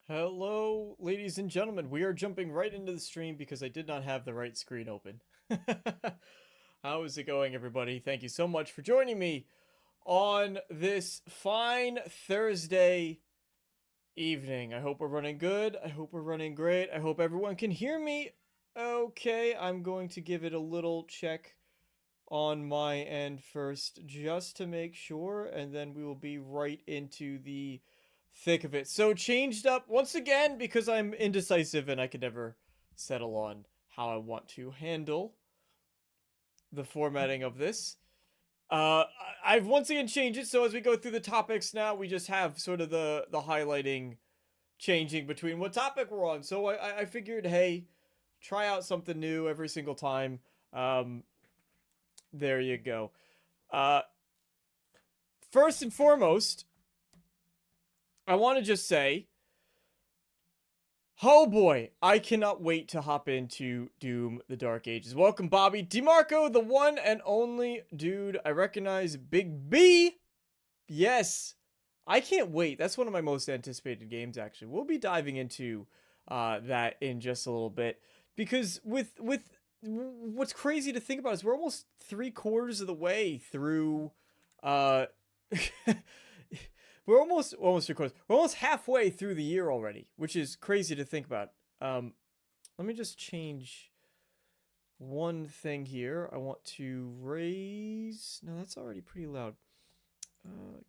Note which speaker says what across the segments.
Speaker 1: Hello, ladies and gentlemen. We are jumping right into the stream because I did not have the right screen open. How is it going, everybody? Thank you so much for joining me on this fine Thursday evening. I hope we're running good. I hope we're running great. I hope everyone can hear me okay. I'm going to give it a little check on my end first just to make sure, and then we will be right into the thick of it. So changed up once again because I'm indecisive and I could never settle on how I want to handle the formatting of this. I've once again changed it so as we go through the topics now, we just have sort of the highlighting changing between what topic we're on. So I figured, hey, try out something new every single time. Um, there you go. Uh, First and foremost, I want to just say, oh boy, I cannot wait to hop into Doom the Dark Ages. Welcome, Bobby DeMarco, the one and only dude. I recognize Big B. Yes, I can't wait. That's one of my most anticipated games, actually. We'll be diving into that in just a little bit because with what's crazy to think about is we're almost 3/4 of the way through. Uh, we're almost 3/4. We're almost halfway through the year already, which is crazy to think about. Let me just change one thing here. I want to raise. No, that's already pretty loud.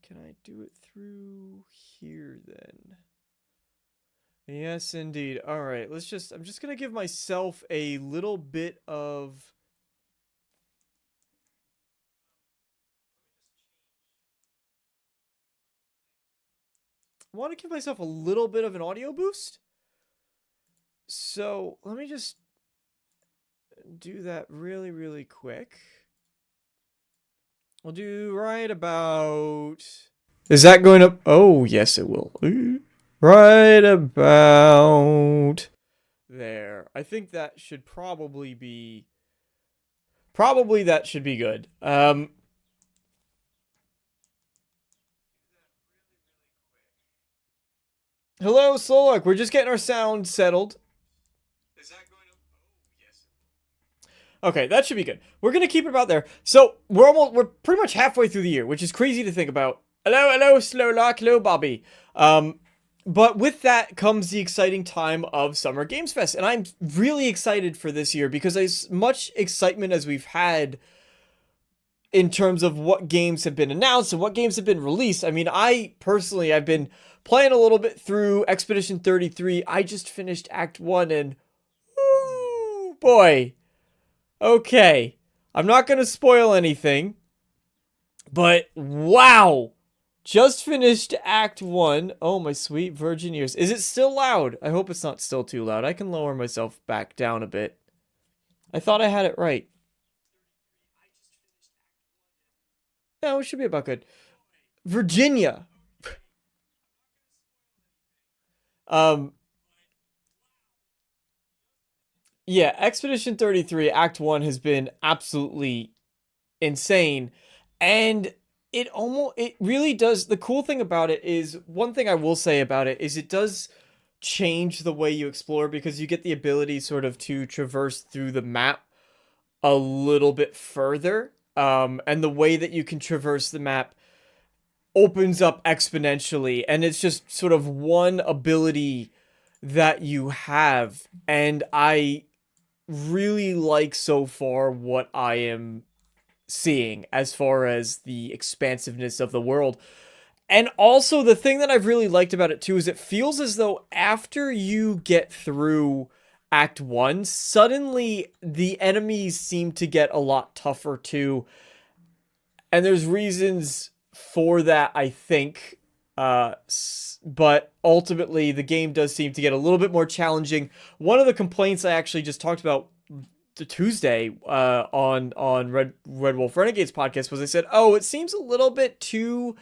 Speaker 1: Can I do it through here then? Yes, indeed. All right, I'm just gonna give myself a little bit of. I want to give myself a little bit of an audio boost. So let me just do that really, really quick. We'll do right about. Is that going up? Oh, yes, it will. Right about there. I think that should probably be. Probably that should be good. Hello, Solok. We're just getting our sound settled. Is that going to? Oh, yes. Okay, that should be good. We're gonna keep it about there. So we're pretty much halfway through the year, which is crazy to think about. Hello, Slowlock, hello, Bobby. But with that comes the exciting time of Summer Games Fest, and I'm really excited for this year because as much excitement as we've had in terms of what games have been announced and what games have been released. I mean, I've been playing a little bit through Expedition 33. I just finished Act 1 and ooh, boy. Okay. I'm not going to spoil anything, but wow. Just finished Act 1. Oh, my sweet virgin ears. Is it still loud? I hope it's not still too loud. I can lower myself back down a bit. I thought I had it right. No, it should be about good. Virginia. Um, yeah, Expedition 33 Act 1 has been absolutely insane, and it really does. The cool thing about it is, one thing I will say about it is it does change the way you explore because you get the ability sort of to traverse through the map a little bit further. And the way that you can traverse the map opens up exponentially, and it's just sort of one ability that you have, and I really like so far what I am seeing as far as the expansiveness of the world. And also, the thing that I've really liked about it too is it feels as though after you get through Act 1, suddenly the enemies seem to get a lot tougher too. And there's reasons for that, I think. But ultimately, the game does seem to get a little bit more challenging. One of the complaints I actually just talked about the Tuesday on Red Wolf Renegades podcast was I said, "Oh, it seems a little bit too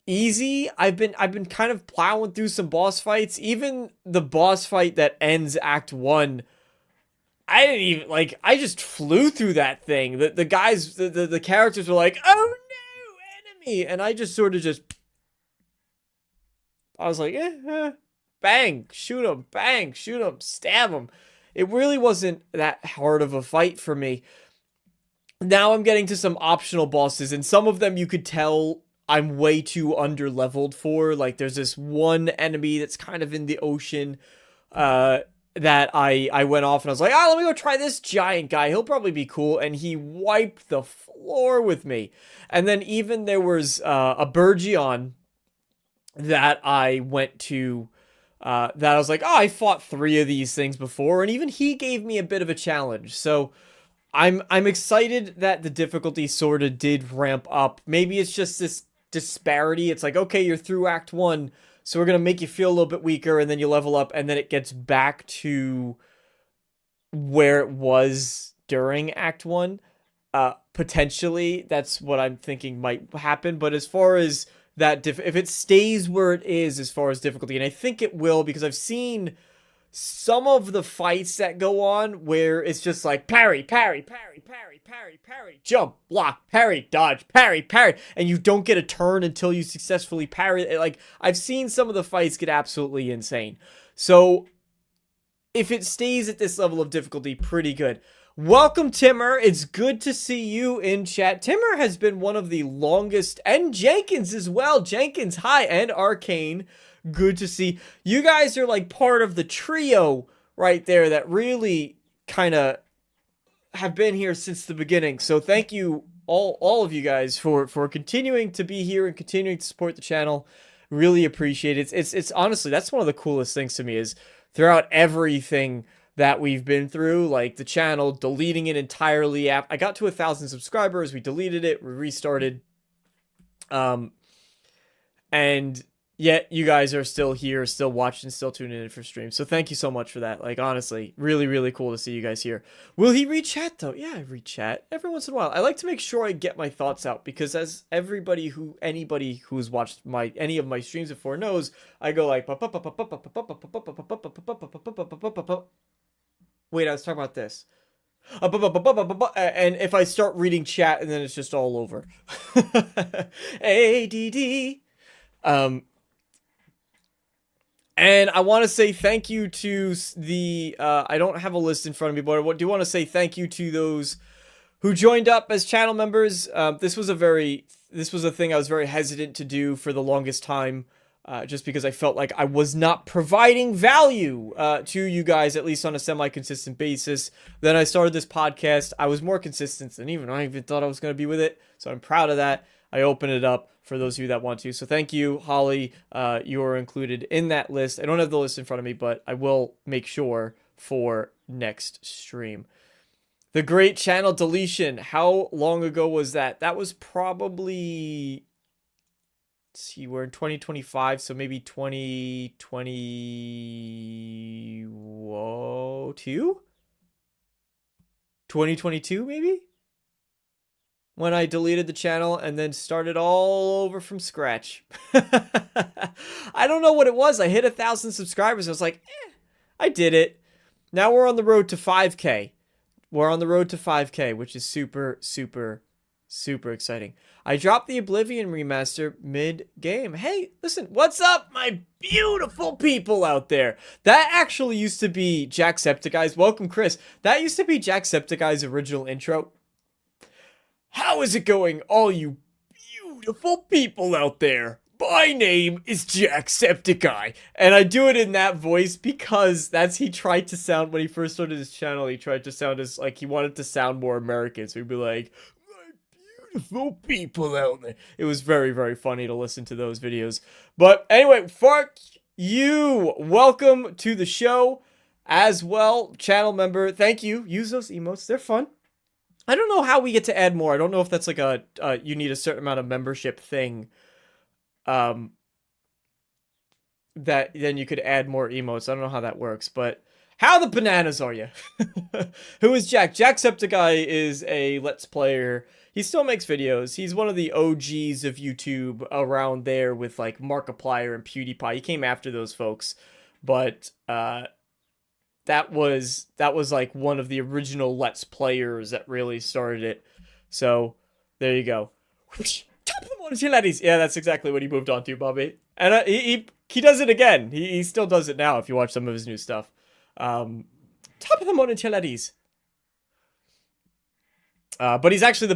Speaker 1: easy." I've been kind of plowing through some boss fights. Even the boss fight that ends Act 1, I didn't even like I just flew through that thing. The guys the characters were like, "Oh no, enemy." And I just sort of just I was like, bang, shoot him, bang, shoot him, stab him. It really wasn't that hard of a fight for me. Now I'm getting to some optional bosses, and some of them you could tell I'm way too underleveled for. Like, there's this one enemy that's kind of in the ocean, that I went off and I was like, let me go try this giant guy. He'll probably be cool. And he wiped the floor with me. And then even there was a Burgeon that I went to, that I was like, I fought 3 of these things before, and even he gave me a bit of a challenge. So I'm excited that the difficulty sort of did ramp up. Maybe it's just this disparity. It's like, okay, you're through Act 1, so we're going to make you feel a little bit weaker, and then you level up, and then it gets back to where it was during Act 1. Potentially, that's what I'm thinking might happen. But as far as that, if it stays where it is as far as difficulty, and I think it will, because I've seen some of the fights that go on where it's just like parry, parry, parry, parry, parry, parry, jump, block, parry, dodge, parry, parry, and you don't get a turn until you successfully parry. Like, I've seen some of the fights get absolutely insane. So if it stays at this level of difficulty, pretty good. Welcome, Timmer. It's good to see you in chat. Timmer has been one of the longest, and Jenkins as well. Jenkins, hi, and Arcane. Good to see. You guys are like part of the trio right there that really kind of have been here since the beginning. So thank you, all of you guys, for continuing to be here and continuing to support the channel. Really appreciate it. It's honestly, that's one of the coolest things to me, is throughout everything that we've been through, like the channel, deleting it entirely. I got to 1,000 subscribers, we deleted it, we restarted, and yet you guys are still here, still watching, still tuning in for streams. So thank you so much for that. Like, honestly, really, really cool to see you guys here. Will he read chat though? Yeah, I read chat every once in a while. I like to make sure I get my thoughts out, because as anybody who's watched any of my streams before knows, I go like, wait, I was talking about this. And if I start reading chat, and then it's just all over. ADD. And I want to say thank you to the, I don't have a list in front of me, but I do want to say thank you to those who joined up as channel members. This was a thing I was very hesitant to do for the longest time. Just because I felt like I was not providing value to you guys, at least on a semi-consistent basis. Then I started this podcast. I was more consistent than I even thought I was going to be with it. So I'm proud of that. I open it up for those of you that want to. So thank you, Holly. You are included in that list. I don't have the list in front of me, but I will make sure for next stream. The great channel deletion. How long ago was that? That was probably... Let's see, we're in 2025, so maybe 2022? 2022, maybe? When I deleted the channel and then started all over from scratch. I don't know what it was. I hit 1,000 subscribers. I was like, I did it. Now we're on the road to 5K. We're on the road to 5K, which is super, super, super exciting. I dropped the Oblivion remaster mid-game. Hey, listen, what's up, my beautiful people out there? That actually used to be Jacksepticeye's. Welcome, Chris. That used to be Jacksepticeye's original intro. How is it going, all you beautiful people out there? My name is Jacksepticeye, and I do it in that voice because he tried to sound, when he first started his channel, he tried to sound as, like, he wanted to sound more American, so he'd be like, beautiful people out there. It was very, very funny to listen to those videos. But anyway, fuck you. Welcome to the show as well, channel member. Thank you. Use those emotes. They're fun. I don't know how we get to add more. I don't know if that's like a you need a certain amount of membership thing. That then you could add more emotes. I don't know how that works, but how the bananas are you? Who is Jack? Jacksepticeye is a Let's Player. He still makes videos. He's one of the OGs of YouTube around there with like Markiplier and PewDiePie. He came after those folks, but that was like one of the original Let's Players that really started it. So there you go. Top of the morning. Monticelli's. Yeah, that's exactly what he moved on to, Bobby. And he does it again. He still does it now if you watch some of his new stuff. Top of the Monticelli's. But he's actually the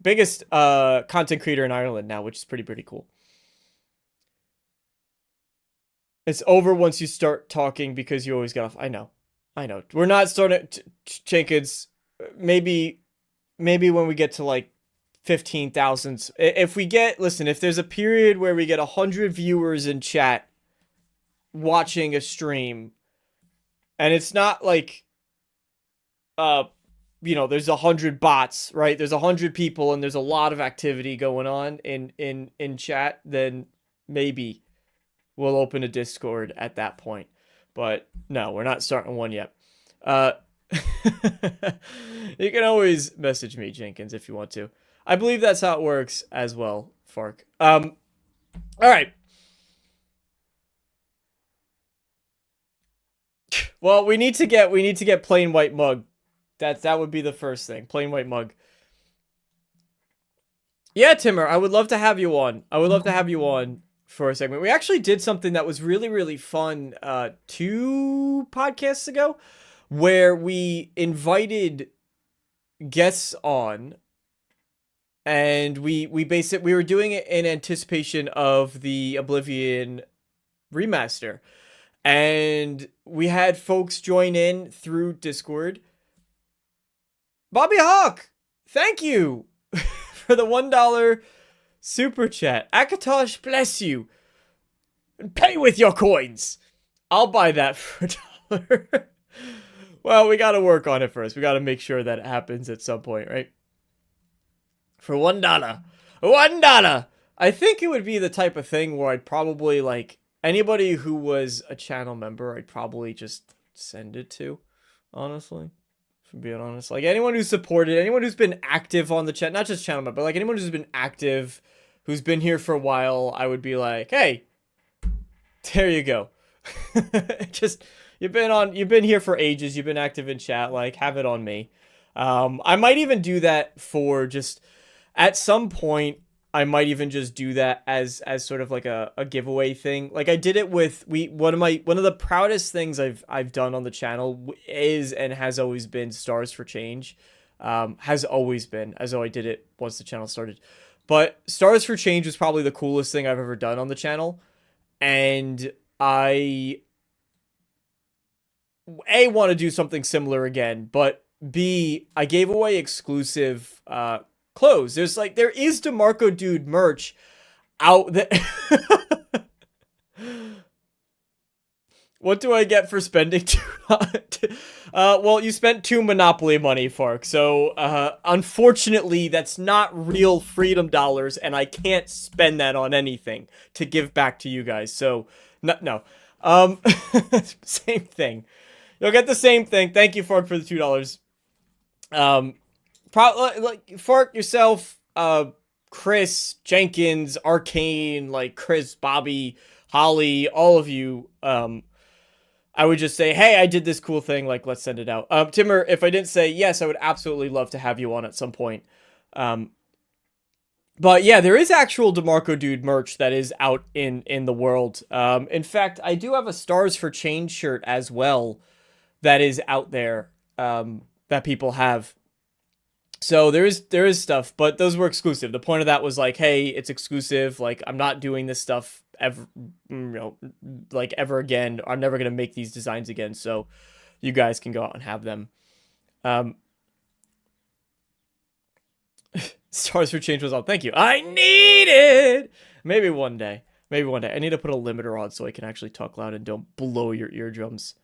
Speaker 1: biggest content creator in Ireland now, which is pretty cool. It's over once you start talking because you always get off. I know. We're not starting. Jenkins, maybe when we get to like 15,000. If we get, listen, if there's a period where we get 100 viewers in chat watching a stream, and it's not like, there's 100 bots, right? There's 100 people and there's a lot of activity going on in chat, then maybe we'll open a Discord at that point. But no, we're not starting one yet. You can always message me, Jenkins, if you want to. I believe that's how it works as well, Fark. All right. Well, we need to get plain white mug. That would be the first thing. Plain white mug. Yeah, Timmer, I would love to have you on. For a segment. We actually did something that was really fun 2 podcasts ago, where we invited guests on, and we were doing it in anticipation of the Oblivion remaster, and we had folks join in through Discord. Bobby Hawk, thank you for the $1 super chat. Akatosh, bless you. Pay with your coins. I'll buy that for $1. Well, we gotta work on it first. We gotta make sure that it happens at some point, right? For $1. $1! I think it would be the type of thing where I'd probably, like, anybody who was a channel member, I'd probably just send it to, honestly. For being honest. Like, anyone who's supported, anyone who's been active on the chat, not just channel member, but like anyone who's been active, who's been here for a while, I would be like, hey, there you go. Just, you've been here for ages, you've been active in chat, like, have it on me. I might even do that for just, at some point, I might even just do that as sort of like a giveaway thing. Like I did it with one of the proudest things I've done on the channel is and has always been Stars for Change. Has always been, as though I did it once the channel started. But Stars for Change was probably the coolest thing I've ever done on the channel. And I want to do something similar again, but B, I gave away exclusive clothes. There is DeMarco Dude merch out there. What do I get for spending well, you spent 2 Monopoly money, Fark. So, unfortunately, that's not real freedom dollars, and I can't spend that on anything to give back to you guys. So, no. Same thing. You'll get the same thing. Thank you, Fark, for the $2. Like Fark, yourself, Chris, Jenkins, Arcane, like Chris, Bobby, Holly, all of you, I would just say, hey, I did this cool thing, like, let's send it out. Timmer, if I didn't say yes, I would absolutely love to have you on at some point. But yeah, there is actual DeMarco Dude merch that is out in the world. In fact, I do have a Stars for Change shirt as well that is out there, that people have. So there is stuff, but those were exclusive. The point of that was like, hey, it's exclusive. Like, I'm not doing this stuff ever, ever again. I'm never going to make these designs again. So you guys can go out and have them. Stars for Change was on. Thank you. I need it. Maybe one day. I need to put a limiter on so I can actually talk loud and don't blow your eardrums.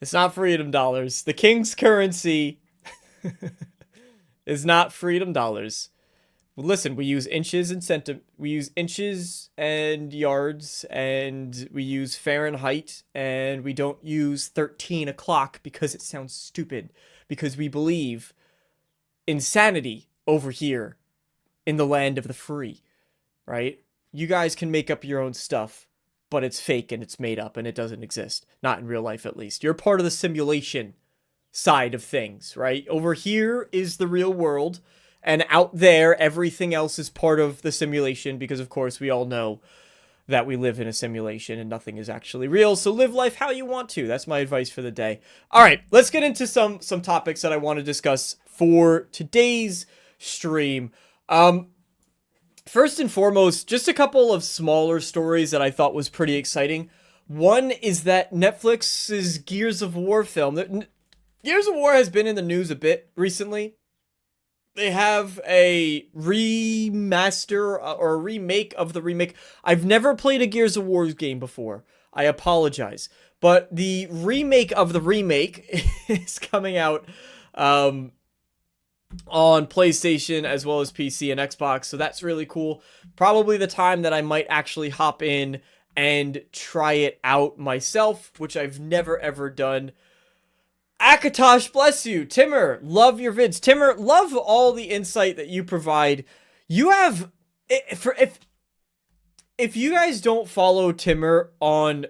Speaker 1: It's not freedom dollars. The king's currency is not freedom dollars. Listen, we use inches and we use inches and yards, and we use Fahrenheit, and we don't use 13 o'clock because it sounds stupid. Because we believe insanity over here in the land of the free, right? You guys can make up your own stuff, but it's fake and it's made up and it doesn't exist. Not in real life, at least. You're part of the simulation side of things, right? Over here is the real world, And out there, everything else is part of the simulation because, of course, we all know that we live in a simulation and nothing is actually real. So live life how you want to. That's my advice for the day. All right, let's get into some topics that I want to discuss for today's stream. First and foremost, just a couple of smaller stories that I thought was pretty exciting. One is that Netflix's Gears of War film. Gears of War has been in the news a bit recently. They have a remaster or a remake of the remake. I've never played a Gears of War game before. I apologize. But the remake of the remake is coming out on PlayStation as well as PC and Xbox. So that's really cool. Probably the time that I might actually hop in and try it out myself, which I've never ever done. Akatosh, bless you. Timmer, love your vids. Timmer, love all the insight that you provide. You have, if you guys don't follow Timmer on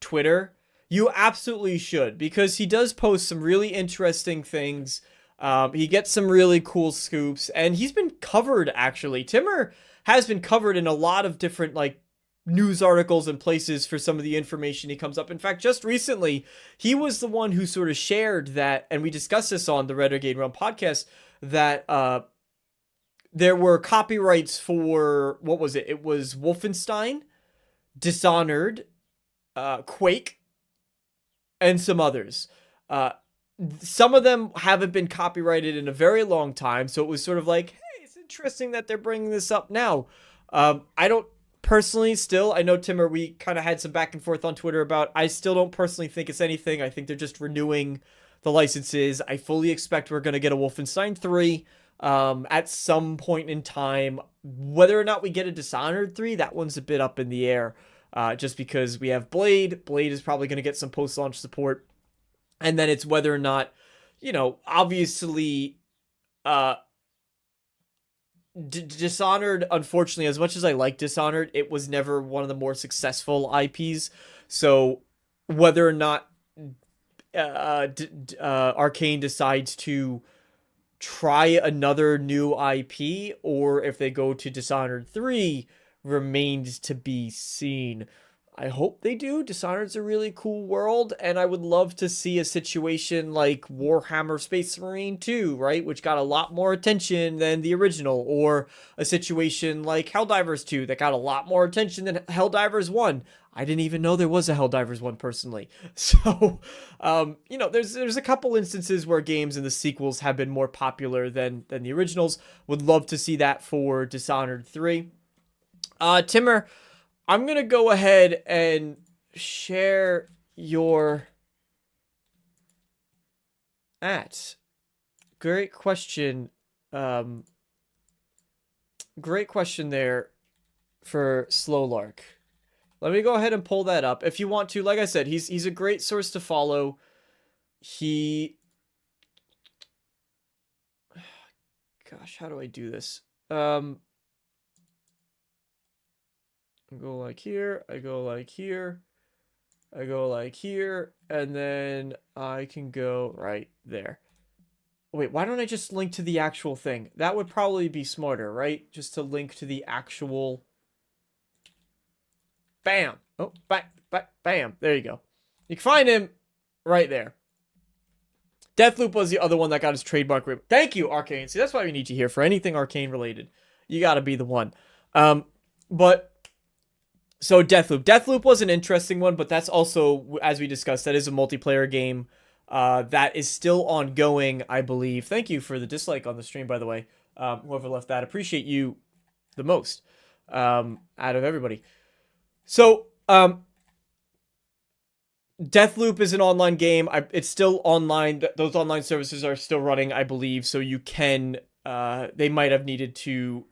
Speaker 1: Twitter, you absolutely should, because he does post some really interesting things. He gets some really cool scoops, and he's been covered, actually. Timmer has been covered in a lot of different, like, news articles and places for some of the information he comes up. In fact, just recently, he was the one who sort of shared that, and we discussed this on the Renegade Realm podcast, that there were copyrights for, what was it? It was Wolfenstein, Dishonored, Quake, and some others. Some of them haven't been copyrighted in a very long time, so it was sort of like, hey, it's interesting that they're bringing this up now. I don't personally, still, I know Timmer, we kind of had some back and forth on Twitter about, I still don't personally think it's anything. I think they're just renewing the licenses. I fully expect we're going to get a Wolfenstein 3 at some point in time. Whether or not we get a Dishonored 3, that one's a bit up in the air, just because we have Blade. Blade is probably going to get some post-launch support. And then it's whether or not, you know, obviously, Dishonored, unfortunately, as much as I like Dishonored, it was never one of the more successful IPs. So whether or not Arcane decides to try another new IP, or if they go to Dishonored 3, remains to be seen. I hope they do. Dishonored's a really cool world, and I would love to see a situation like Warhammer Space Marine 2, right? Which got a lot more attention than the original, or a situation like Helldivers 2 that got a lot more attention than Helldivers 1. I didn't even know there was a Helldivers 1 personally. So, you know, there's a couple instances where games and the sequels have been more popular than the originals. Would love to see that for Dishonored 3. Timmer, I'm going to go ahead and share your Great question. Great question there for Slow Lark. Let me go ahead and pull that up. If you want to, like I said, he's a great source to follow. Gosh, how do I do this? I go like here, I go like here, I go like here, and then I can go right there. Wait, why don't I just link to the actual thing? That would probably be smarter, right? Just to link to the actual... Bam! Oh, bam! There you go. You can find him right there. Deathloop was the other one that got his trademark. Thank you, Arcane. See, that's why we need you here for anything Arcane related. You gotta be the one. But... So Deathloop was an interesting one, but that's also, as we discussed, that is a multiplayer game that is still ongoing, I believe. Thank you for the dislike on the stream, by the way. Whoever left that, appreciate you the most out of everybody. So Deathloop is an online game. It's still online. Those online services are still running, I believe. So you can, they might have needed to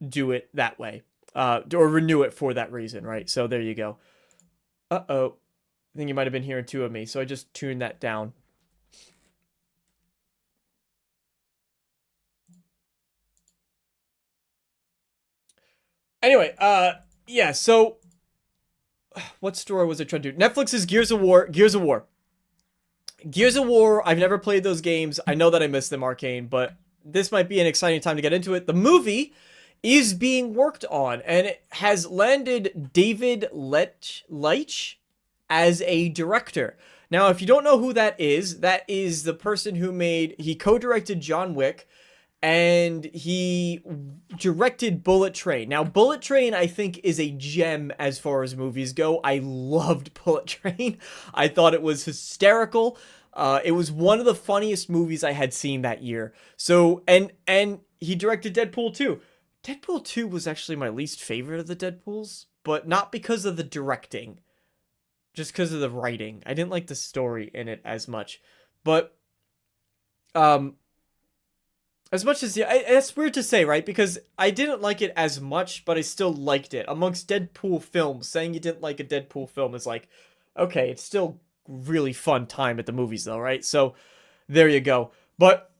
Speaker 1: do it that way. Or renew it for that reason, right? So there you go. Uh-oh. I think you might have been hearing two of me, so I just tuned that down. Anyway, yeah, so... What story was I trying to do? Netflix's Gears of War. Gears of War, I've never played those games. I know that I missed them, Arcane, but this might be an exciting time to get into it. The movie is being worked on, and it has landed David Leitch as a director. Now, if you don't know who that is the person who he co-directed John Wick, and he directed Bullet Train. Now, Bullet Train, I think, is a gem as far as movies go. I loved Bullet Train. I thought it was hysterical. It was one of the funniest movies I had seen that year. So, and he directed Deadpool 2. Deadpool 2 was actually my least favorite of the Deadpools, but not because of the directing, just because of the writing. I didn't like the story in it as much. But, as much as, it's weird to say, right? Because I didn't like it as much, but I still liked it. Amongst Deadpool films, saying you didn't like a Deadpool film is like, okay, it's still really fun time at the movies though, right? So, there you go. But,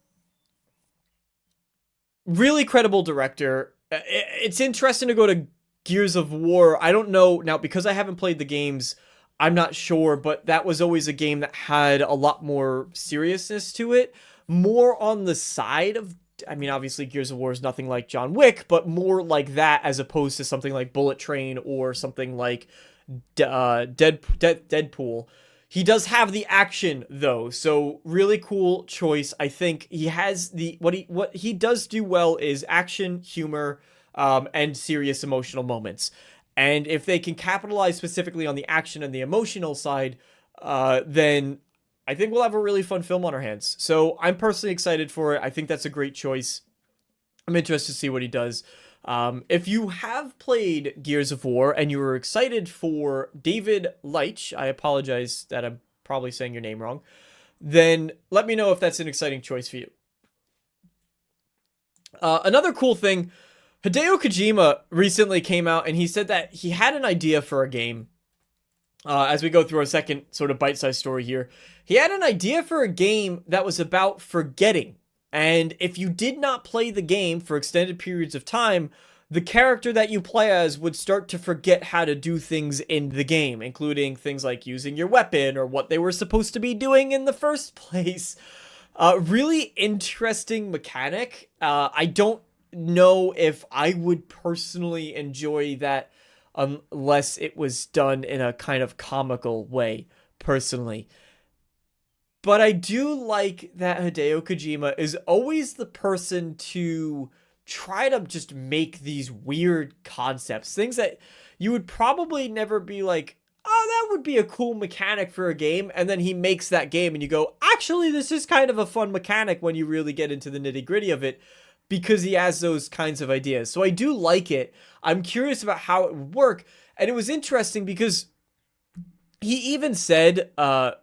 Speaker 1: really credible director. It's interesting to go to Gears of War. I don't know, now, because I haven't played the games, I'm not sure, but that was always a game that had a lot more seriousness to it. More on the side of, I mean, obviously Gears of War is nothing like John Wick, but more like that as opposed to something like Bullet Train or something like Deadpool. He does have the action though, so really cool choice. I think he has what he does do well is action, humor, and serious emotional moments. And if they can capitalize specifically on the action and the emotional side, then I think we'll have a really fun film on our hands. So I'm personally excited for it. I think that's a great choice. I'm interested to see what he does. If you have played Gears of War and you were excited for David Leitch, I apologize that I'm probably saying your name wrong, then let me know if that's an exciting choice for you. Another cool thing, Hideo Kojima recently came out and he said that he had an idea for a game. As we go through our second sort of bite-sized story here, he had an idea for a game that was about forgetting. And if you did not play the game for extended periods of time, the character that you play as would start to forget how to do things in the game, including things like using your weapon or what they were supposed to be doing in the first place. Really interesting mechanic. I don't know if I would personally enjoy that unless it was done in a kind of comical way, personally. But I do like that Hideo Kojima is always the person to try to just make these weird concepts. Things that you would probably never be like, oh, that would be a cool mechanic for a game. And then he makes that game and you go, actually, this is kind of a fun mechanic when you really get into the nitty gritty of it, because he has those kinds of ideas. So I do like it. I'm curious about how it would work. And it was interesting because he even said, I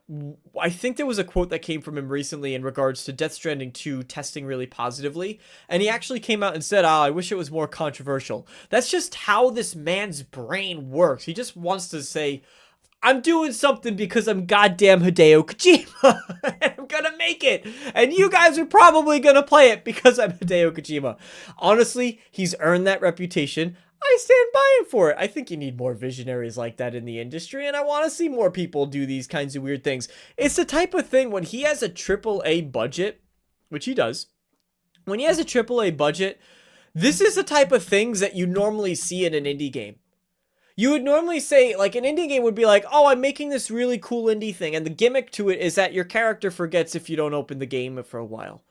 Speaker 1: think there was a quote that came from him recently in regards to Death Stranding 2 testing really positively. And he actually came out and said, I wish it was more controversial. That's just how this man's brain works. He just wants to say, I'm doing something because I'm goddamn Hideo Kojima. And I'm gonna make it. And you guys are probably gonna play it because I'm Hideo Kojima. Honestly, he's earned that reputation. I stand by him for it. I think you need more visionaries like that in the industry, and I want to see more people do these kinds of weird things. It's the type of thing when he has a AAA budget, which he does. When he has a AAA budget, this is the type of things that you normally see in an indie game. You would normally say, like, an indie game would be like, oh, I'm making this really cool indie thing, and the gimmick to it is that your character forgets if you don't open the game for a while.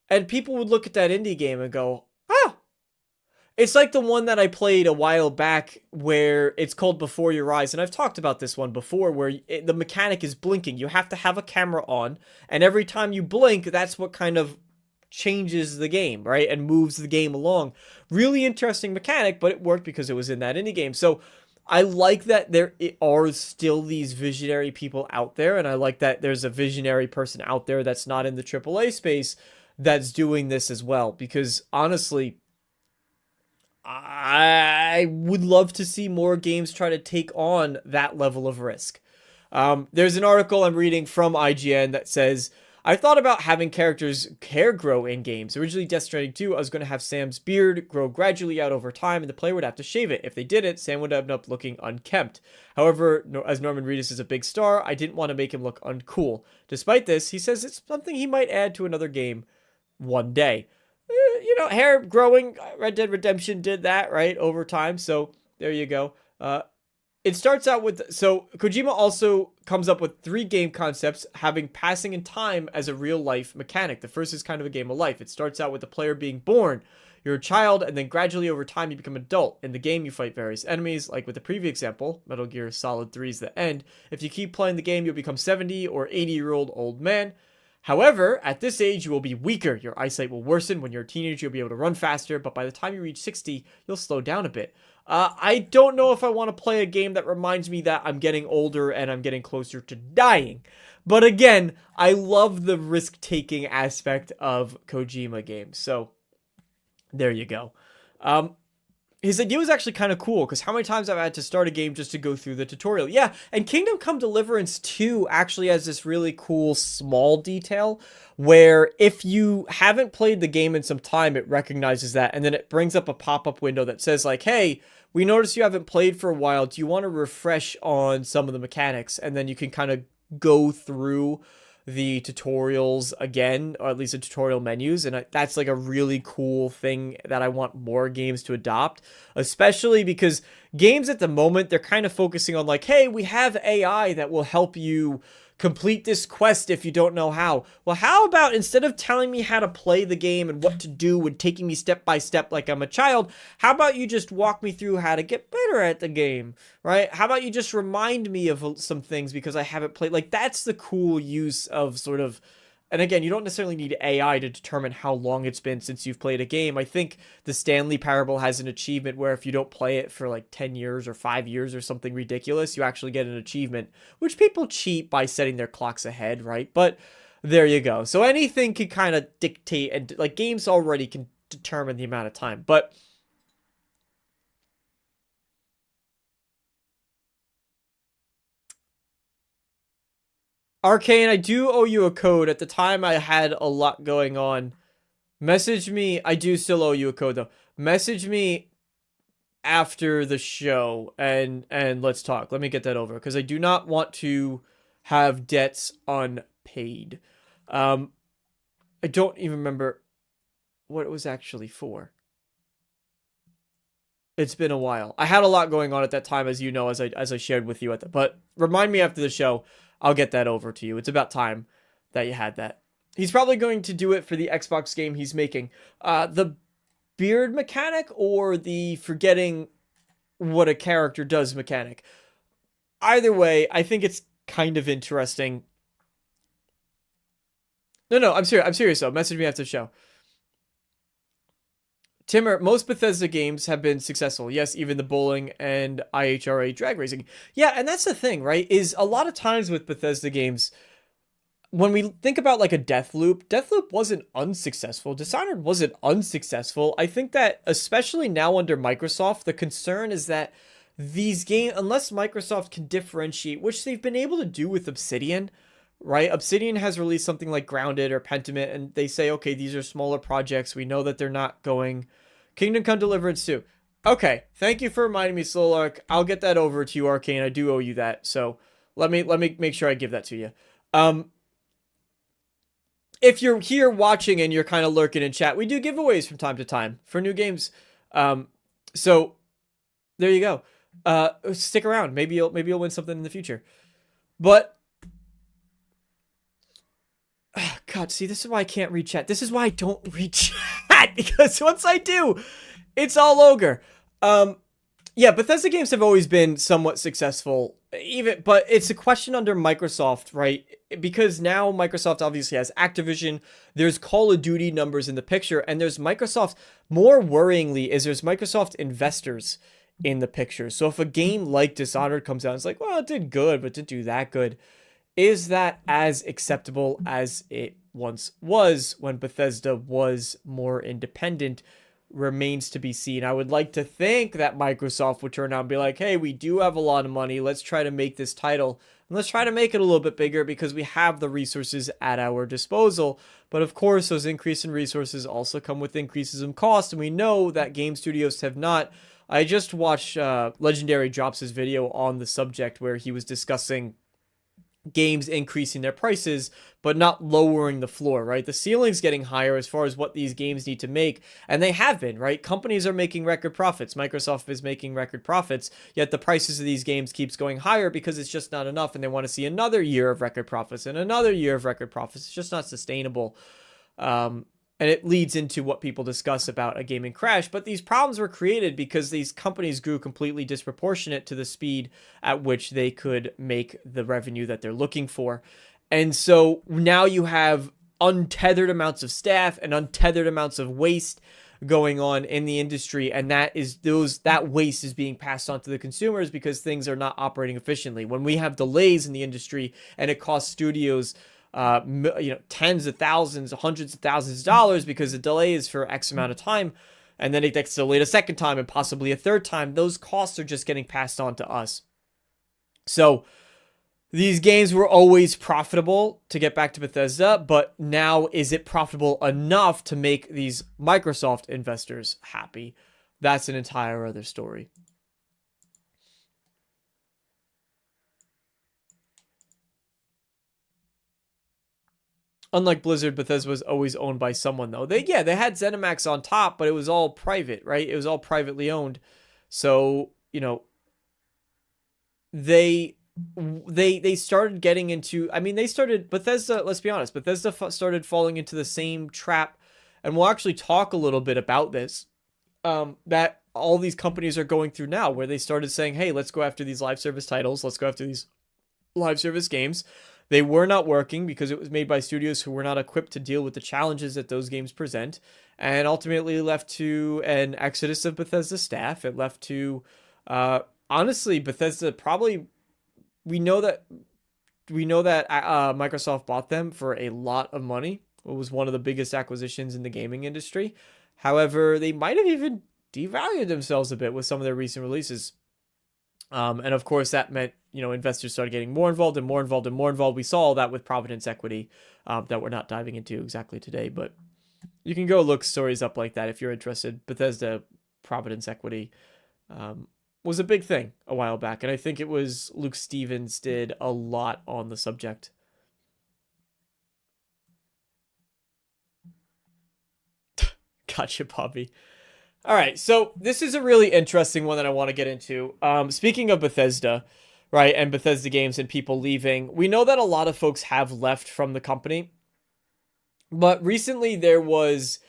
Speaker 1: And people would look at that indie game and go, oh, it's like the one that I played a while back where it's called Before Your Eyes, and I've talked about this one before, where the mechanic is blinking. You have to have a camera on, and every time you blink, that's what kind of changes the game, right? And moves the game along. Really interesting mechanic, but it worked because it was in that indie game. So I like that there are still these visionary people out there, and I like that there's a visionary person out there that's not in the AAA space that's doing this as well, because honestly, I would love to see more games try to take on that level of risk. There's an article I'm reading from IGN that says, I thought about having characters' hair grow in games. Originally, Death Stranding 2, I was going to have Sam's beard grow gradually out over time, and the player would have to shave it. If they didn't, Sam would end up looking unkempt. However, as Norman Reedus is a big star, I didn't want to make him look uncool. Despite this, he says it's something he might add to another game one day. Hair growing. Red Dead Redemption did that, right, over time. So there you go. It starts out with, so Kojima also comes up with three game concepts, having passing in time as a real life mechanic. The first is kind of a game of life. It starts out with the player being born. You're a child, and then gradually over time you become an adult. In the game, you fight various enemies, like with the previous example, Metal Gear Solid 3's The End. If you keep playing the game, you'll become 70 or 80-year-old old man. However, at this age, you will be weaker. Your eyesight will worsen. When you're a teenager, you'll be able to run faster, but by the time you reach 60, you'll slow down a bit. I don't know if I want to play a game that reminds me that I'm getting older and I'm getting closer to dying. But again, I love the risk-taking aspect of Kojima games. So, there you go. His idea was actually kind of cool, because how many times I've had to start a game just to go through the tutorial. Yeah, and Kingdom Come Deliverance 2 actually has this really cool small detail where if you haven't played the game in some time, it recognizes that, and then it brings up a pop-up window that says like, hey, we noticed you haven't played for a while. Do you want to refresh on some of the mechanics? And then you can kind of go through the tutorials again, or at least the tutorial menus, and that's like a really cool thing that I want more games to adopt, especially because games at the moment, they're kind of focusing on like, hey, we have AI that will help you complete this quest if you don't know how. Well, how about instead of telling me how to play the game and what to do and taking me step by step like I'm a child, how about you just walk me through how to get better at the game, right? How about you just remind me of some things because I haven't played? Like, that's the cool use of sort of, and again, you don't necessarily need AI to determine how long it's been since you've played a game. I think the Stanley Parable has an achievement where if you don't play it for like 10 years or 5 years or something ridiculous, you actually get an achievement, which people cheat by setting their clocks ahead, right? But there you go. So anything can kind of dictate, and like games already can determine the amount of time. But Arcane, I do owe you a code. At the time, I had a lot going on. Message me. I do still owe you a code though. Message me after the show and let's talk. Let me get that over because I do not want to have debts unpaid. Um, I don't even remember what it was actually for. It's been a while. I had a lot going on at that time, as you know, as I shared with you but remind me after the show. I'll get that over to you. It's about time that you had that. He's probably going to do it for the Xbox game he's making. The beard mechanic or the forgetting what a character does mechanic. Either way, I think it's kind of interesting. No, I'm serious. I'm serious though. Message me after the show. Timmer, most Bethesda games have been successful. Yes, even the bowling and IHRA drag racing. Yeah, and that's the thing, right? Is a lot of times with Bethesda games, when we think about like a Deathloop wasn't unsuccessful. Dishonored wasn't unsuccessful. I think that especially now under Microsoft, the concern is that these games, unless Microsoft can differentiate, which they've been able to do with Obsidian, right? Obsidian has released something like Grounded or Pentiment, and they say, okay, these are smaller projects. We know that they're not going Kingdom Come Deliverance 2. Okay, thank you for reminding me, Solark. I'll get that over to you, Arcane. I do owe you that, so let me make sure I give that to you. If you're here watching and you're kind of lurking in chat, we do giveaways from time to time for new games. So there you go. Stick around. Maybe you'll win something in the future. But God, see, this is why I can't read chat. This is why I don't read chat, because once I do, it's all ogre. Yeah, Bethesda games have always been somewhat successful, but it's a question under Microsoft, right? Because now Microsoft obviously has Activision, there's Call of Duty numbers in the picture, and there's Microsoft, more worryingly, there's Microsoft investors in the picture. So if a game like Dishonored comes out, it's like, well, it did good, but didn't do that good. Is that as acceptable as it once was when Bethesda was more independent? Remains to be seen. I would like to think that Microsoft would turn out and be like, hey, we do have a lot of money. Let's try to make this title. And let's try to make it a little bit bigger because we have the resources at our disposal. But of course, those increases in resources also come with increases in cost. And we know that game studios have not. I just watched Legendary Drops his video on the subject where he was discussing games increasing their prices, but not lowering the floor, right? The ceiling's getting higher as far as what these games need to make, and they have been, right? Companies are making record profits. Microsoft is making record profits, yet the prices of these games keeps going higher because it's just not enough, and they want to see another year of record profits and another year of record profits. It's just not sustainable. And it leads into what people discuss about a gaming crash. But these problems were created because these companies grew completely disproportionate to the speed at which they could make the revenue that they're looking for. And so now you have untethered amounts of staff and untethered amounts of waste going on in the industry, and that waste is being passed on to the consumers because things are not operating efficiently. When we have delays in the industry and it costs studios tens of thousands, hundreds of thousands of dollars because the delay is for X amount of time, and then it gets delayed a second time and possibly a third time, those costs are just getting passed on to us. So these games were always profitable, to get back to Bethesda, but now is it profitable enough to make these Microsoft investors happy? That's an entire other story. Unlike Blizzard, Bethesda was always owned by someone, though. They had ZeniMax on top, but it was all private, right? It was all privately owned. So, they started getting into, Bethesda, let's be honest, Bethesda started falling into the same trap, and we'll actually talk a little bit about this, that all these companies are going through now, where they started saying, hey, let's go after these live service titles, let's go after these live service games. They were not working because it was made by studios who were not equipped to deal with the challenges that those games present, and ultimately left to an exodus of Bethesda staff. It left to, honestly, Bethesda probably, we know that Microsoft bought them for a lot of money. It was one of the biggest acquisitions in the gaming industry. However, they might have even devalued themselves a bit with some of their recent releases. And of course, that meant, investors started getting more involved and more involved and more involved. We saw all that with Providence Equity, that we're not diving into exactly today, but you can go look stories up like that if you're interested. Bethesda, Providence Equity, was a big thing a while back, and I think it was Luke Stevens did a lot on the subject. Gotcha, Bobby. All right, so this is a really interesting one that I want to get into. Speaking of Bethesda, right, and Bethesda games and people leaving, we know that a lot of folks have left from the company, but recently there was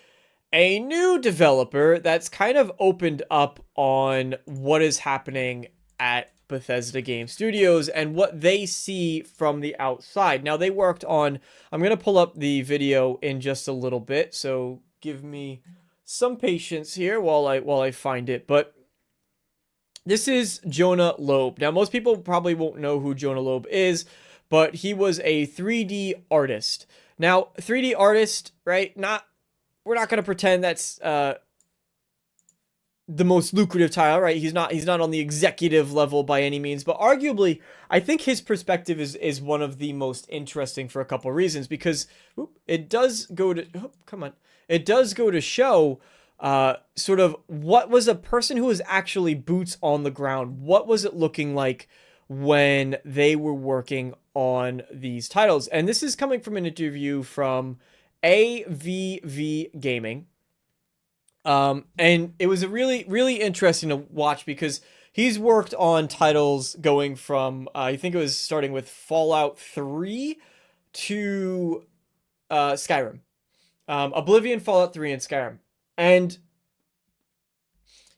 Speaker 1: a new developer that's kind of opened up on what is happening at Bethesda Game Studios and what they see from the outside. Now, they worked on, I'm going to pull up the video in just a little bit, so give me some patience here while I find it, but this is Jonah Loeb. Now, most people probably won't know who Jonah Loeb is, but he was a 3D artist. Now, 3D artist, right? We're not going to pretend that's the most lucrative title, right? He's not on the executive level by any means, but arguably, I think his perspective is one of the most interesting for a couple of reasons, because it does go to show sort of what was a person who was actually boots on the ground. What was it looking like when they were working on these titles? And this is coming from an interview from AVV Gaming. And it was a really, really interesting to watch because he's worked on titles going from, I think it was starting with Fallout 3 to Skyrim. Oblivion, Fallout 3, and Skyrim. And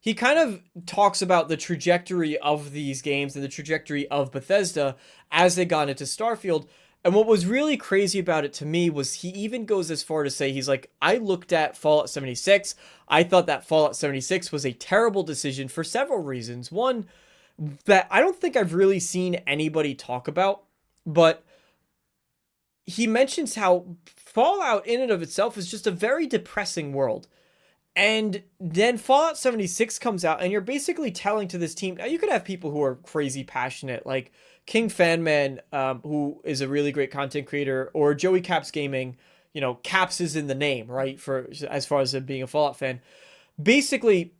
Speaker 1: he kind of talks about the trajectory of these games and the trajectory of Bethesda as they got into Starfield. And what was really crazy about it to me was he even goes as far to say, he's like, I looked at Fallout 76. I thought that Fallout 76 was a terrible decision for several reasons. One, that I don't think I've really seen anybody talk about, but he mentions how Fallout in and of itself is just a very depressing world. And then Fallout 76 comes out, and you're basically telling to this team, now you could have people who are crazy passionate, like King Fanman, who is a really great content creator, or Joey Caps Gaming. Caps is in the name, right? For as far as being a Fallout fan. Basically,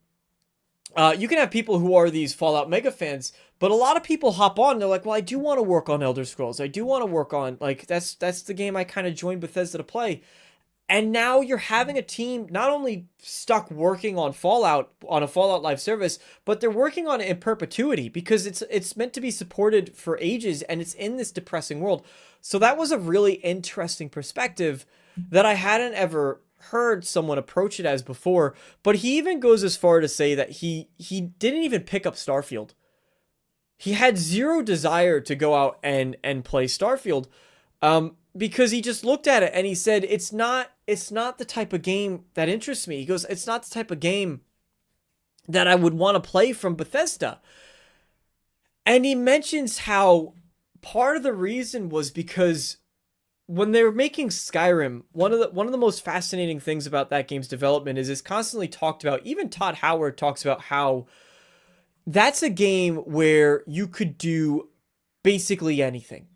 Speaker 1: you can have people who are these Fallout mega fans, But a lot of people hop on, they're like, well, I do want to work on Elder Scrolls. I do want to work on, like, that's the game I kind of joined Bethesda to play. And now you're having a team not only stuck working on Fallout, on a Fallout live service, but they're working on it in perpetuity because it's meant to be supported for ages, and it's in this depressing world. So that was a really interesting perspective that I hadn't ever heard someone approach it as before. But he even goes as far to say that he didn't even pick up Starfield. He had zero desire to go out and play Starfield. Because he just looked at it and he said, it's not the type of game that interests me. He goes, it's not the type of game that I would want to play from Bethesda. And he mentions how part of the reason was because when they were making Skyrim, one of the most fascinating things about that game's development is it's constantly talked about. Even Todd Howard talks about how that's a game where you could do basically anything.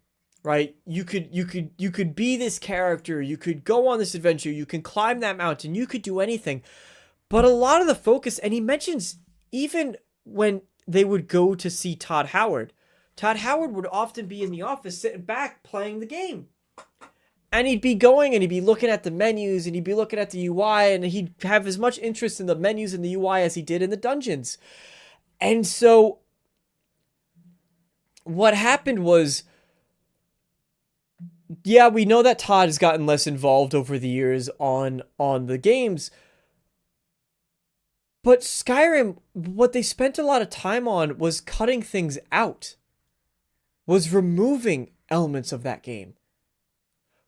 Speaker 1: Right? You could be this character, you could go on this adventure, you can climb that mountain, you could do anything. But a lot of the focus, and he mentions even when they would go to see Todd Howard would often be in the office sitting back playing the game. And he'd be going and he'd be looking at the menus and he'd be looking at the UI, and he'd have as much interest in the menus and the UI as he did in the dungeons. And so what happened was, yeah, we know that Todd has gotten less involved over the years on the games. But Skyrim, what they spent a lot of time on was cutting things out. Was removing elements of that game.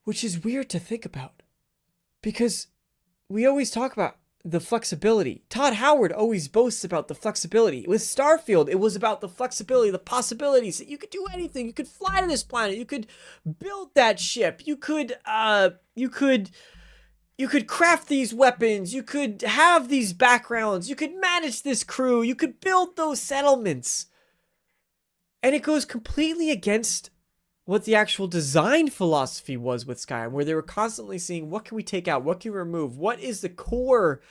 Speaker 1: Which is weird to think about. Because we always talk about the flexibility. Todd Howard always boasts about the flexibility. With Starfield, it was about the flexibility, the possibilities that you could do anything. You could fly to this planet. You could build that ship. You could craft these weapons. You could have these backgrounds. You could manage this crew. You could build those settlements. And it goes completely against what the actual design philosophy was with Skyrim, where they were constantly seeing, what can we take out? What can we remove? What is the core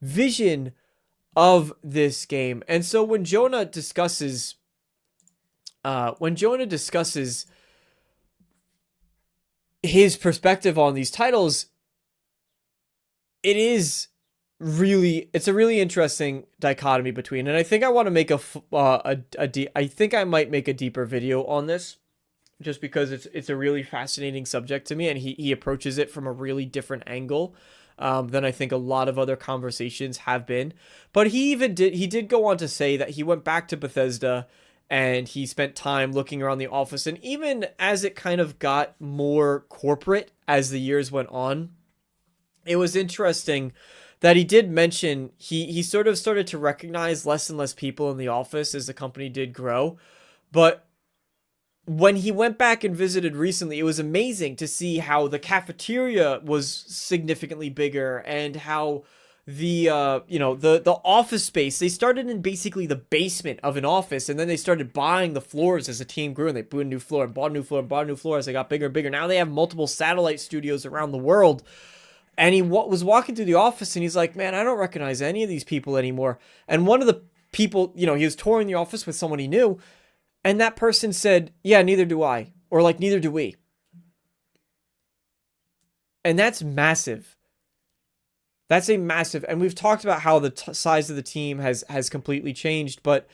Speaker 1: vision of this game? And so when Jonah discusses his perspective on these titles, it's a really interesting dichotomy between, and I think I want to make I think I might make a deeper video on this, just because it's a really fascinating subject to me, and he approaches it from a really different angle than I think a lot of other conversations have been. But he did go on to say that he went back to Bethesda and he spent time looking around the office, and even as it kind of got more corporate as the years went on, it was interesting that he did mention he sort of started to recognize less and less people in the office as the company did grow. But when he went back and visited recently, it was amazing to see how the cafeteria was significantly bigger, and how the office space, they started in basically the basement of an office, and then they started buying the floors as the team grew, and they bought a new floor and bought a new floor and bought a new floor as they got bigger and bigger. Now they have multiple satellite studios around the world. And he was walking through the office and he's like, man, I don't recognize any of these people anymore. And one of the people, he was touring the office with someone he knew, and that person said, yeah, neither do I. Or like, neither do we. And that's massive. That's a massive, and we've talked about how the size of the team has completely changed, but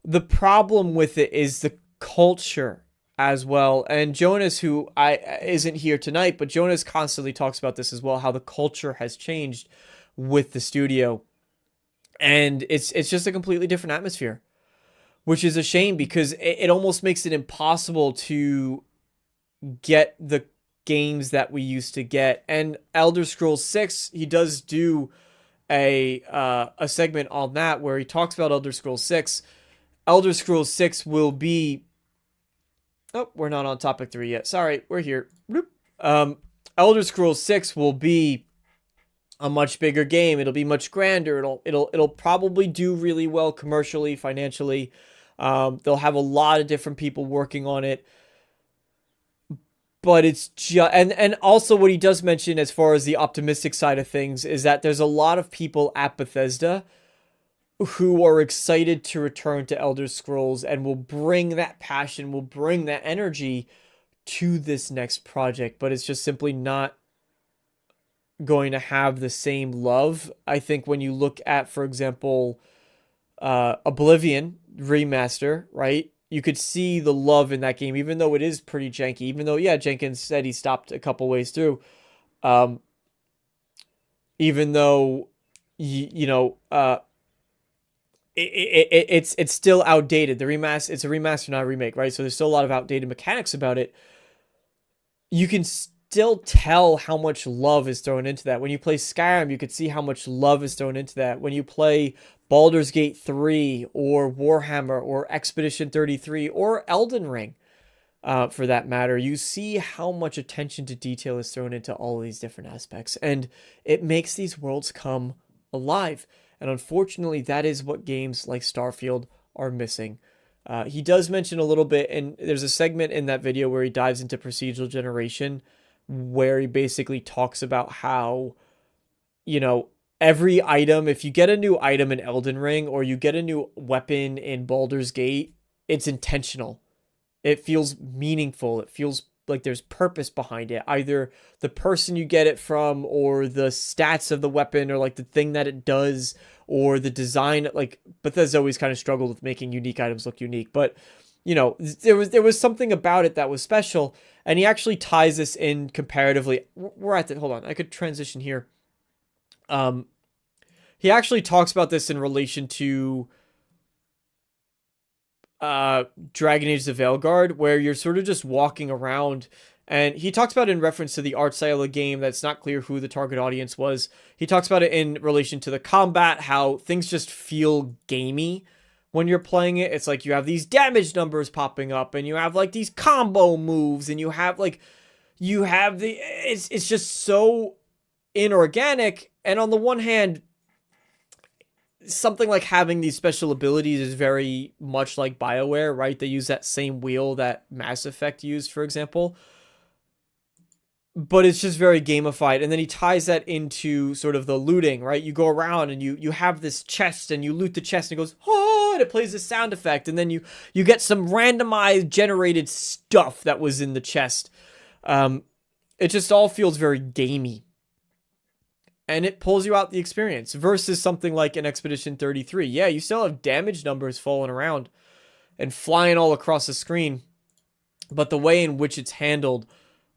Speaker 1: the problem with it is the culture as well. And Jonas, who isn't here tonight, but Jonas constantly talks about this as well, how the culture has changed with the studio. And it's just a completely different atmosphere, which is a shame, because it almost makes it impossible to get the games that we used to get. And Elder Scrolls 6, he does do a segment on that where he talks about Elder Scrolls 6. Elder Scrolls 6 will be... Oh, we're not on topic 3 yet. Sorry, we're here. Elder Scrolls 6 will be a much bigger game. It'll be much grander. It'll probably do really well commercially, financially. They'll have a lot of different people working on it. But it's just, and also what he does mention as far as the optimistic side of things is that there's a lot of people at Bethesda who are excited to return to Elder Scrolls and will bring that passion, will bring that energy to this next project, but it's just simply not going to have the same love. I think when you look at, for example, Oblivion remaster, right? You could see the love in that game, even though it is pretty janky. Even though, yeah, Jenkins said he stopped a couple ways through. Um, even though, you know, it's still outdated. It's a remaster, not a remake, right? So there's still a lot of outdated mechanics about it. You can still tell how much love is thrown into that. When you play Skyrim, you could see how much love is thrown into that. When you play Baldur's Gate 3 or Warhammer or Expedition 33 or Elden Ring, for that matter, you see how much attention to detail is thrown into all of these different aspects. And it makes these worlds come alive. And unfortunately, that is what games like Starfield are missing. He does mention a little bit, and there's a segment in that video where he dives into procedural generation, where he basically talks about how, you know, every item, if you get a new item in Elden Ring or you get a new weapon in Baldur's Gate, it's intentional. It feels meaningful. It feels like there's purpose behind it. Either the person you get it from, or the stats of the weapon, or like the thing that it does, or the design. Like Bethesda always kind of struggled with making unique items look unique, but you know, there was something about it that was special, and he actually ties this in comparatively. We're at the, hold on, I could transition here. He actually talks about this in relation to Dragon Age the Veilguard, where you're sort of just walking around, and he talks about it in reference to the art style of the game. That's not clear who the target audience was. He talks about it in relation to the combat, how things just feel gamey when you're playing it. It's like you have these damage numbers popping up, and you have like these combo moves, and you have the it's just so inorganic. And on the one hand, something like having these special abilities is very much like BioWare, right? They use that same wheel that Mass Effect used, for example. But it's just very gamified. And then he ties that into sort of the looting, right? You go around and you have this chest, and you loot the chest, and it goes, oh, and it plays this sound effect. And then you get some randomized generated stuff that was in the chest. It just all feels very gamey. And it pulls you out the experience versus something like an Expedition 33. Yeah, you still have damage numbers falling around and flying all across the screen, but the way in which it's handled,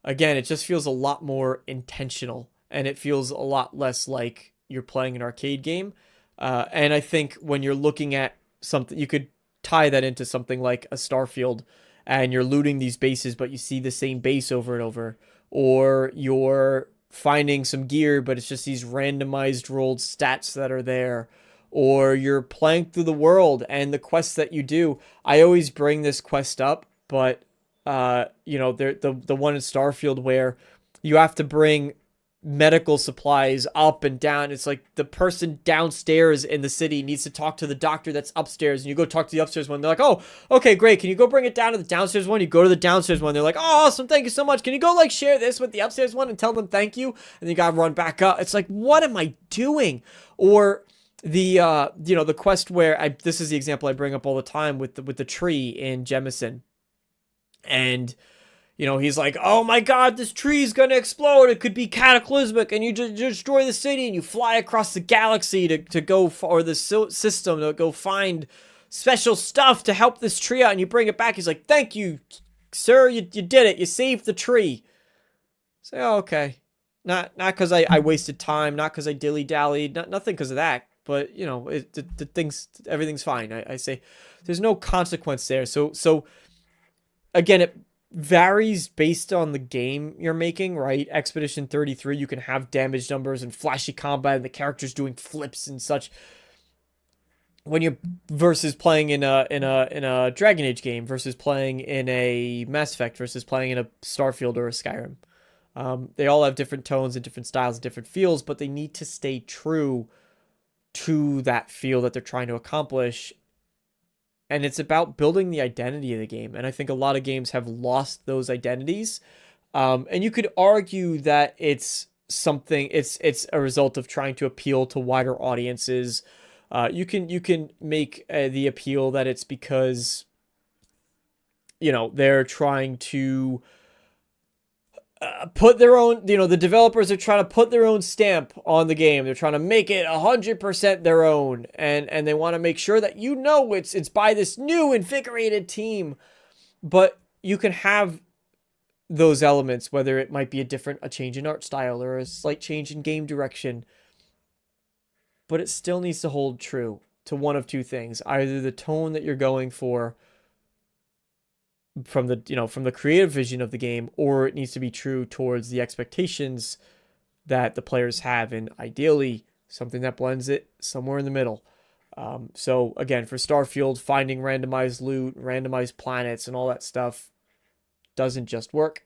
Speaker 1: again, it just feels a lot more intentional, and it feels a lot less like you're playing an arcade game. And I think when you're looking at something, you could tie that into something like a Starfield, and you're looting these bases, but you see the same base over and over, or you're finding some gear, but it's just these randomized rolled stats that are there, or you're playing through the world and the quests that you do. I always bring this quest up, but you know, the one in Starfield where you have to bring medical supplies up and down. It's like the person downstairs in the city needs to talk to the doctor that's upstairs, and you go talk to the upstairs one. They're like, oh, okay, great. Can you go bring it down to the downstairs one? You go to the downstairs one. They're like, oh, awesome. Thank you so much. Can you go like share this with the upstairs one and tell them thank you? And you gotta run back up. It's like, what am I doing? Or the you know, the quest where this is the example I bring up all the time with the tree in Jemison. And you know, he's like, oh my god, this tree's gonna explode. It could be cataclysmic. And you destroy the city, and you fly across the galaxy to go, or the system to go find special stuff to help this tree out. And you bring it back. He's like, thank you, sir. You did it. You saved the tree. Say, oh, okay. Not because I wasted time. Not because I dilly-dallied. Nothing because of that. But, you know, everything's fine. I say there's no consequence there. So again, it varies based on the game you're making, right? Expedition 33, you can have damage numbers and flashy combat and the characters doing flips and such. When you're versus playing in a Dragon Age game, versus playing in a Mass Effect, versus playing in a Starfield or a Skyrim. They all have different tones and different styles and different feels, but they need to stay true to that feel that they're trying to accomplish. And it's about building the identity of the game. And I think a lot of games have lost those identities. And you could argue that it's a result of trying to appeal to wider audiences, You can make the appeal that it's because they're trying to put their own, the developers are trying to put their own stamp on the game. They're trying to make it 100% their own, and they want to make sure that it's by this new invigorated team. But you can have those elements, whether it might be a change in art style or a slight change in game direction, but it still needs to hold true to one of two things: either the tone that you're going for from the creative vision of the game, or it needs to be true towards the expectations that the players have, and ideally something that blends it somewhere in the middle. So again, for Starfield, finding randomized loot, randomized planets, and all that stuff doesn't just work.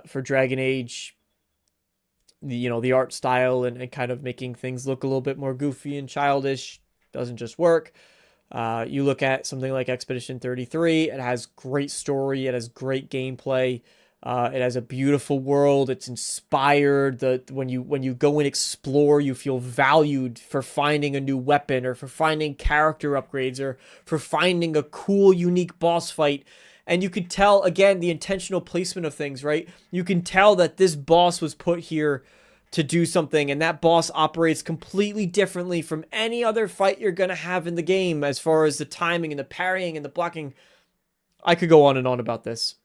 Speaker 1: For Dragon Age, the art style and kind of making things look a little bit more goofy and childish doesn't just work. You look at something like Expedition 33, it has great story, it has great gameplay, it has a beautiful world, it's inspired. When you go and explore, you feel valued for finding a new weapon, or for finding character upgrades, or for finding a cool, unique boss fight. And you could tell, again, the intentional placement of things, right? You can tell that this boss was put here to do something, and that boss operates completely differently from any other fight you're going to have in the game, as far as the timing and the parrying and the blocking. I could go on and on about this,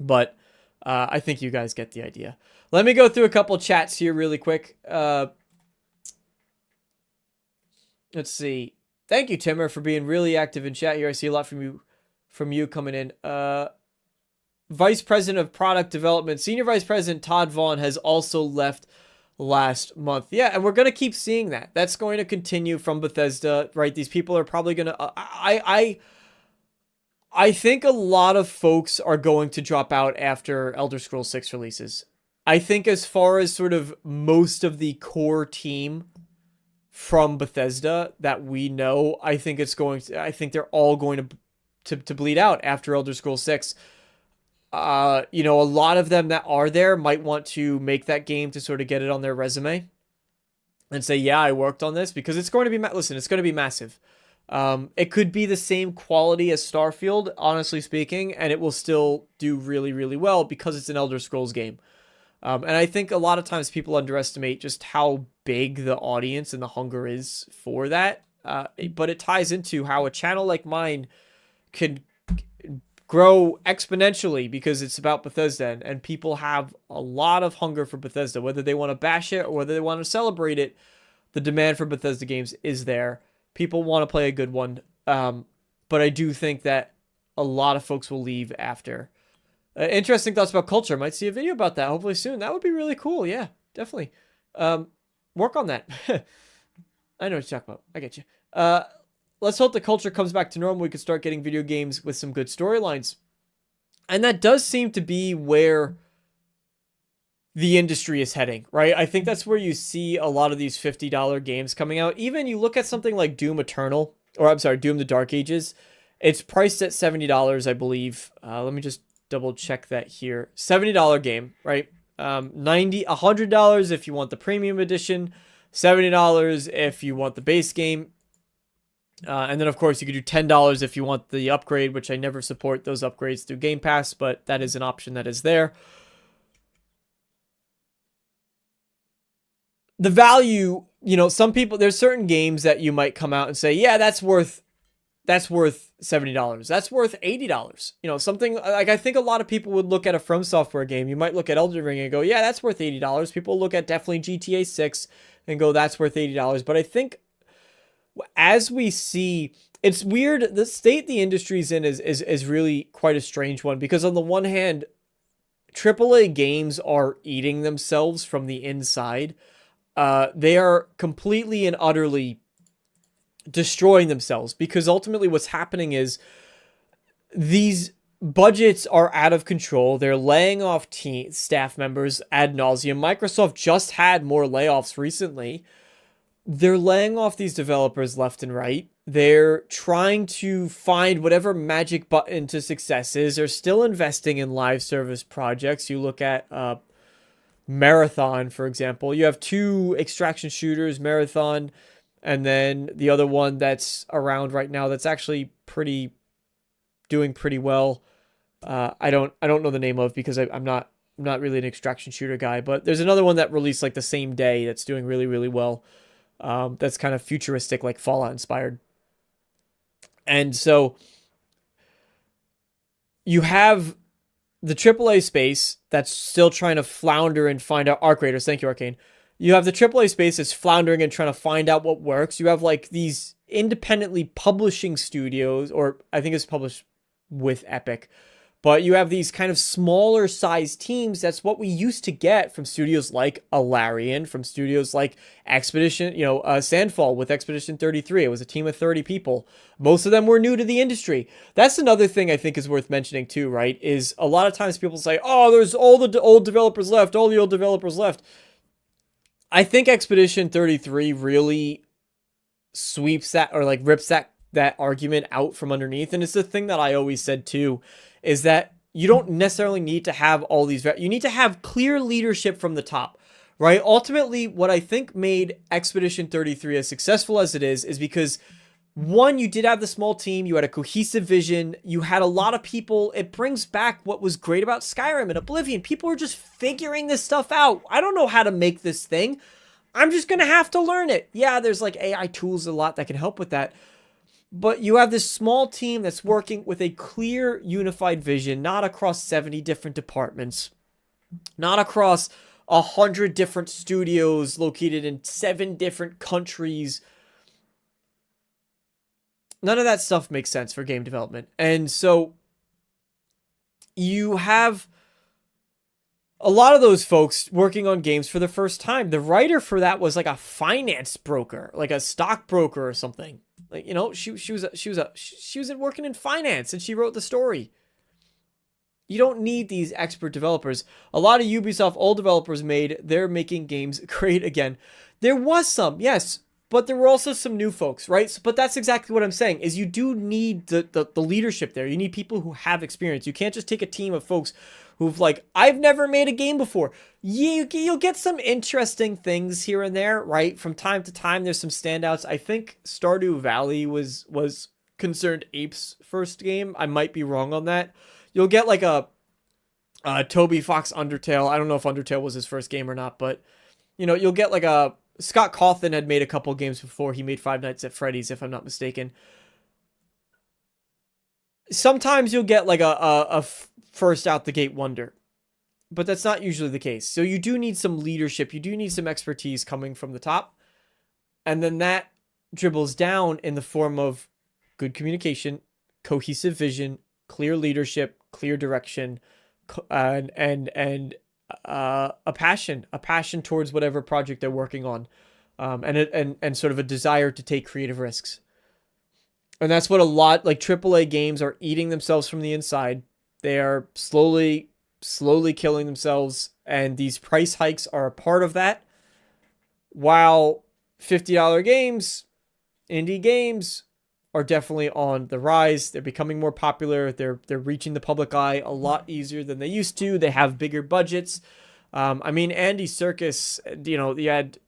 Speaker 1: but I think you guys get the idea. Let me go through a couple chats here really quick. Let's see. Thank you, Timmer, for being really active in chat here. I see a lot from you coming in. Vice President of Product Development, Senior Vice President Todd Vaughn has also left last month. Yeah, and we're going to keep seeing that. That's going to continue from Bethesda, right? These people are probably going to... I think a lot of folks are going to drop out after Elder Scrolls 6 releases. I think as far as sort of most of the core team from Bethesda that we know, I think they're all going to bleed out after Elder Scrolls 6. A lot of them that are there might want to make that game to sort of get it on their resume and say, yeah, I worked on this, because it's going to be, it's going to be massive. It could be the same quality as Starfield, honestly speaking, and it will still do really, really well because it's an Elder Scrolls game. And I think a lot of times people underestimate just how big the audience and the hunger is for that. But it ties into how a channel like mine can grow exponentially because it's about Bethesda, and people have a lot of hunger for Bethesda, whether they want to bash it or whether they want to celebrate it. The demand for Bethesda games is there. People want to play a good one. But I do think that a lot of folks will leave after. Interesting thoughts about culture. Might see a video about that hopefully soon. That would be really cool. Yeah, definitely. Work on that. I know what you're talking about. I get you. Let's hope the culture comes back to normal. We can start getting video games with some good storylines. And that does seem to be where the industry is heading, right? I think that's where you see a lot of these $50 games coming out. Even you look at something like Doom Eternal, or I'm sorry, Doom the Dark Ages. It's priced at $70, I believe. Let me just double check that here. $70 game, right? $100 if you want the premium edition, $70 if you want the base game. And then, of course, you could do $10 if you want the upgrade, which I never support those upgrades through Game Pass, but that is an option that is there. The value, some people, there's certain games that you might come out and say, yeah, that's worth $70. That's worth $80. Something like, I think a lot of people would look at a From Software game. You might look at Elden Ring and go, yeah, that's worth $80. People look at definitely GTA 6 and go, that's worth $80. But I think as we see, it's weird. The state the industry's in is really quite a strange one, because on the one hand, AAA games are eating themselves from the inside. They are completely and utterly destroying themselves, because ultimately what's happening is these budgets are out of control. They're laying off staff members ad nauseum. Microsoft just had more layoffs recently. They're laying off these developers left and right. They're trying to find whatever magic button to success is. They're still investing in live service projects. You look at Marathon, for example. You have two extraction shooters, Marathon And then the other one that's around right now that's actually doing pretty well. I don't know the name of because I'm not really an extraction shooter guy, but there's another one that released like the same day that's doing really really well. That's kind of futuristic, like Fallout inspired. And so you have the AAA space that's still trying to flounder and find out. Arc Raiders, thank you, Arcane. You have the AAA space that's floundering and trying to find out what works. You have like these independently publishing studios, or I think it's published with Epic, but you have these kind of smaller size teams. That's what we used to get from studios like Alarian, from studios like Expedition, Sandfall with Expedition 33. It was a team of 30 people. Most of them were new to the industry. That's another thing I think is worth mentioning too, right? Is a lot of times people say, oh, there's all the old developers left, all the old developers left. I think Expedition 33 really sweeps that, or like rips that argument out from underneath. And it's the thing that I always said too, is that you don't necessarily need to have all these, you need to have clear leadership from the top, right? Ultimately, what I think made Expedition 33 as successful as it is because one, you did have the small team, you had a cohesive vision, you had a lot of people. It brings back what was great about Skyrim and Oblivion. People were just figuring this stuff out. I don't know how to make this thing. I'm just going to have to learn it. Yeah, there's like AI tools a lot that can help with that. But you have this small team that's working with a clear, unified vision, not across 70 different departments, not across 100 different studios located in 7 different countries. None of that stuff makes sense for game development. And so you have a lot of those folks working on games for the first time. The writer for that was like a finance broker, like a stockbroker or something. Like, she was working in finance and she wrote the story. You don't need these expert developers. A lot of Ubisoft old developers they're making games great again. There was some, yes, but there were also some new folks, right? But that's exactly what I'm saying, is you do need the leadership there. You need people who have experience. You can't just take a team of folks who've like, I've never made a game before. You'll get some interesting things here and there, right? From time to time, there's some standouts. I think Stardew Valley was Concerned Ape's first game. I might be wrong on that. You'll get like a Toby Fox Undertale. I don't know if Undertale was his first game or not, but you'll get like a Scott Cawthon had made a couple games before. He made Five Nights at Freddy's, if I'm not mistaken. Sometimes you'll get like a first out the gate wonder, but that's not usually the case. So you do need some leadership. You do need some expertise coming from the top. And then that dribbles down in the form of good communication, cohesive vision, clear leadership, clear direction, and a passion towards whatever project they're working on, and sort of a desire to take creative risks. And that's what a lot like AAA games are eating themselves from the inside. They are slowly killing themselves, and these price hikes are a part of that. While $50 games, indie games, are definitely on the rise. They're becoming more popular. They're reaching the public eye a lot easier than they used to. They have bigger budgets. Andy Serkis, you had,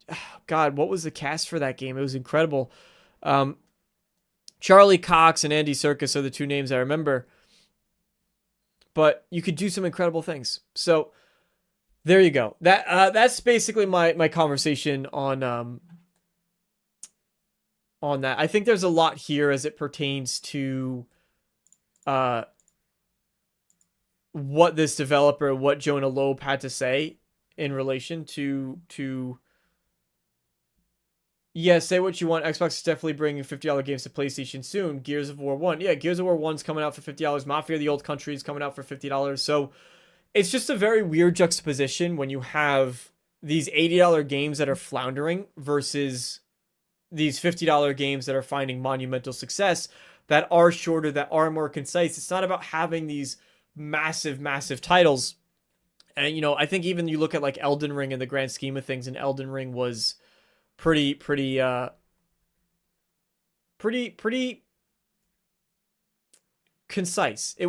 Speaker 1: God, what was the cast for that game? It was incredible. Charlie Cox and Andy Serkis are the two names I remember. But you could do some incredible things. So there you go. That's basically my conversation on that. I think there's a lot here as it pertains to what this developer, what Jonah Loeb had to say in relation to yeah, say what you want. Xbox is definitely bringing $50 games to PlayStation soon. Gears of War 1. Yeah, Gears of War 1's coming out for $50. Mafia the Old Country is coming out for $50. So it's just a very weird juxtaposition when you have these $80 games that are floundering versus these $50 games that are finding monumental success, that are shorter, that are more concise. It's not about having these massive titles. And, I think even you look at like Elden Ring in the grand scheme of things, and Elden Ring was pretty concise. It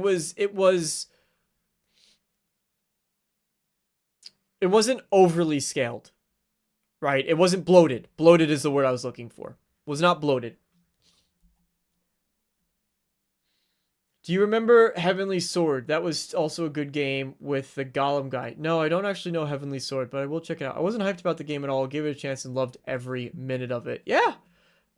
Speaker 1: wasn't overly scaled, right? It wasn't bloated. Bloated is the word I was looking for. Was not bloated. Do you remember Heavenly Sword? That was also a good game with the Golem guy. No, I don't actually know Heavenly Sword, but I will check it out. I wasn't hyped about the game at all. Gave it a chance and loved every minute of it. Yeah.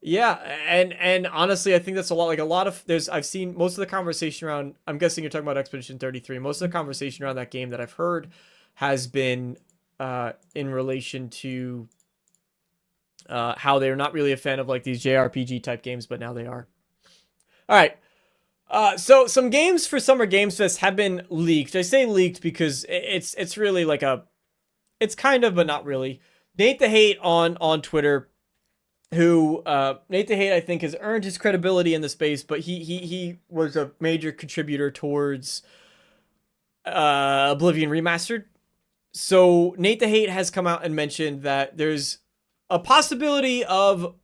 Speaker 1: Yeah, and honestly, I think that's a lot. Like a lot of I've seen most of the conversation around. I'm guessing you're talking about Expedition 33. Most of the conversation around that game that I've heard has been in relation to how they're not really a fan of like these JRPG type games, but now they are. All right. So some games for Summer Games Fest have been leaked. I say leaked because it's really like it's kind of, but not really. Nate the Hate on Twitter, who Nate the Hate I think has earned his credibility in the space, but he was a major contributor towards Oblivion Remastered. So Nate the Hate has come out and mentioned that there's a possibility of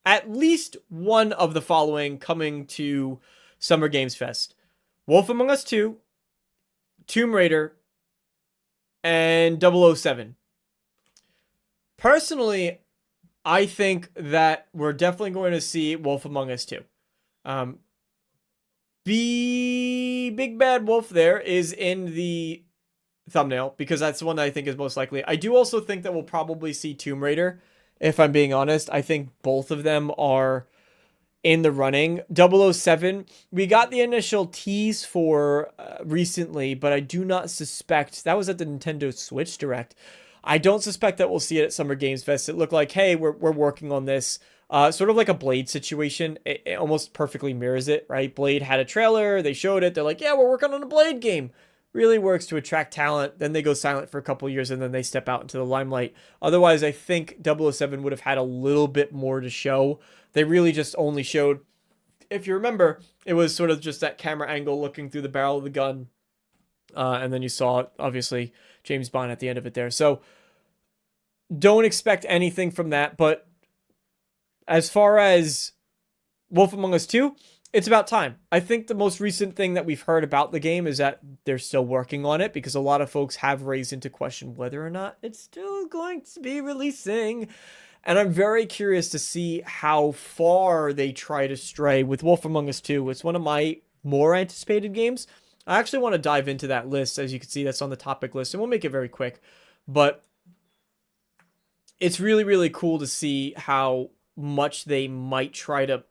Speaker 1: at least one of the following coming to Summer Games Fest: Wolf Among Us 2, Tomb Raider, and 007. Personally, I think that we're definitely going to see Wolf Among Us 2. Big Bad Wolf there is in the thumbnail because that's the one that I think is most likely. I do also think that we'll probably see Tomb Raider, if I'm being honest. I think both of them are in the running. 007, we got the initial tease for recently, but I do not suspect, that was at the Nintendo Switch Direct. I don't suspect that we'll see it at Summer Games Fest. It looked like, hey, we're working on this. Sort of like a Blade situation. It almost perfectly mirrors it, right? Blade had a trailer, they showed it, they're like, yeah, we're working on a Blade game. Really works to attract talent, then they go silent for a couple years, and then they step out into the limelight. Otherwise, I think 007 would have had a little bit more to show. They really just only showed, if you remember, it was sort of just that camera angle looking through the barrel of the gun. And then you saw, obviously, James Bond at the end of it there. So, don't expect anything from that. But as far as Wolf Among Us 2, it's about time. I think the most recent thing that we've heard about the game is that they're still working on it, because a lot of folks have raised into question whether or not it's still going to be releasing. And I'm very curious to see how far they try to stray with Wolf Among Us 2. It's one of my more anticipated games. I actually want to dive into that list. As you can see, that's on the topic list, and we'll make it very quick. But it's really, really cool to see how much they might try to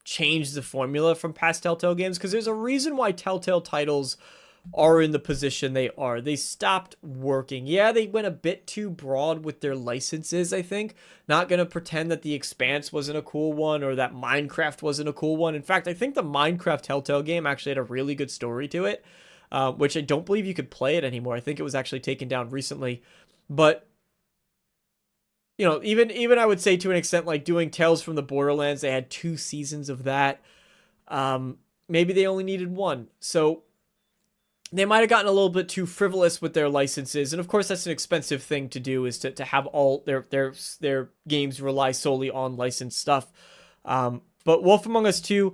Speaker 1: change the formula from past Telltale games, because there's a reason why Telltale titles are in the position they are. They stopped working. Yeah, they went a bit too broad with their licenses, I think. Not going to pretend that The Expanse wasn't a cool one or that Minecraft wasn't a cool one. In fact, I think the Minecraft Telltale game actually had a really good story to it, which I don't believe you could play it anymore. I think it was actually taken down recently. But you know, even I would say to an extent, like doing Tales from the Borderlands, they had 2 seasons of that. Maybe they only needed 1. So they might have gotten a little bit too frivolous with their licenses. And of course, that's an expensive thing to do, is to have all their games rely solely on licensed stuff. But Wolf Among Us 2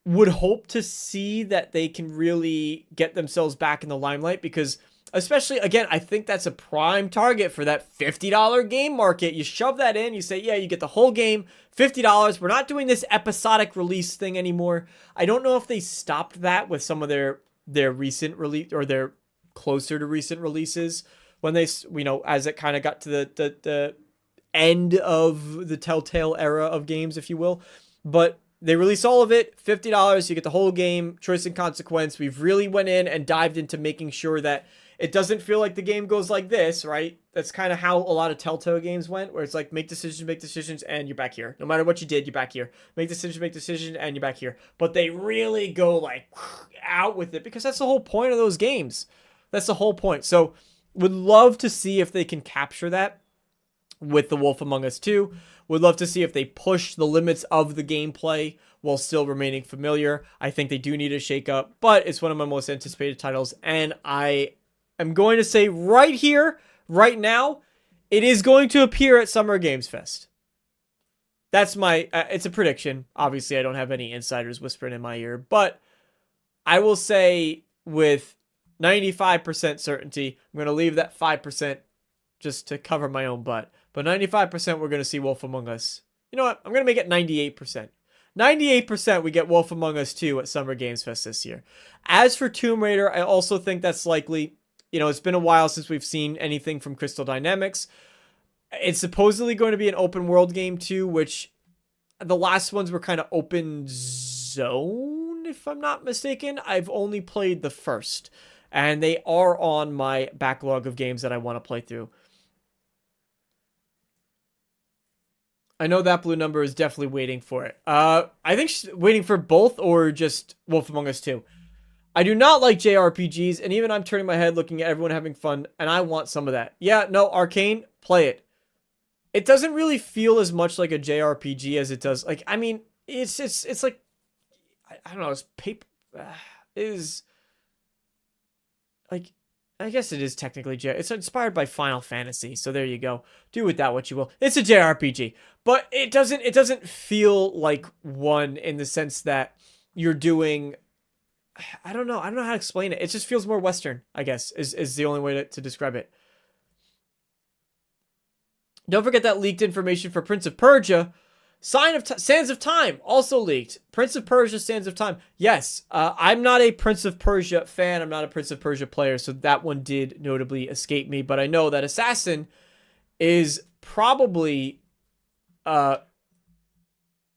Speaker 1: would hope to see that they can really get themselves back in the limelight, because especially, again, I think that's a prime target for that $50 game market. You shove that in, you say, yeah, you get the whole game, $50. We're not doing this episodic release thing anymore. I don't know if they stopped that with some of their recent release, or their closer to recent releases, when they, you know, as it kind of got to the end of the Telltale era of games, if you will. But they release all of it, $50, you get the whole game, choice and consequence. We've really went in and dived into making sure that it doesn't feel like the game goes like this, right? That's kind of how a lot of Telltale games went, where it's like, make decisions, and you're back here. No matter what you did, you're back here. Make decision, and you're back here. But they really go like out with it, because that's the whole point of those games. That's the whole point. So would love to see if they can capture that with the Wolf Among Us 2. Would love to see if they push the limits of the gameplay while still remaining familiar. I think they do need a shake up, but it's one of my most anticipated titles, and I'm going to say right here, right now, it is going to appear at Summer Games Fest. That's my, it's a prediction. Obviously, I don't have any insiders whispering in my ear, but I will say with 95% certainty, I'm going to leave that 5% just to cover my own butt. But 95% we're going to see Wolf Among Us, You know what? I'm going to make it 98%. 98% we get Wolf Among Us 2 at Summer Games Fest this year. As for Tomb Raider, I also think that's likely. You know, it's been a while since we've seen anything from Crystal Dynamics. It's supposedly going to be an open world game too, which the last ones were kind of open zone, if I'm not mistaken. I've only played the first, and they are on my backlog of games that I want to play through. I know that blue number is definitely waiting for it. I think she's waiting for both or just Wolf Among Us 2. I do not like JRPGs, and even I'm turning my head looking at everyone having fun, and I want some of that. Yeah, no, Arcane, play it. It doesn't really feel as much like a JRPG as it does. Like, I mean, it's like, I don't know, it's paper, is, like, I guess it is technically it's inspired by Final Fantasy, so there you go. Do with that what you will. It's a JRPG, but it doesn't feel like one in the sense that you're doing. I don't know how to explain it. It just feels more Western, I guess, is the only way to describe it. Don't forget that leaked information for Prince of Persia. Sands of Time also leaked. Prince of Persia, Sands of Time. Yes, I'm not a Prince of Persia fan. I'm not a Prince of Persia player, so that one did notably escape me. But I know that Assassin is probably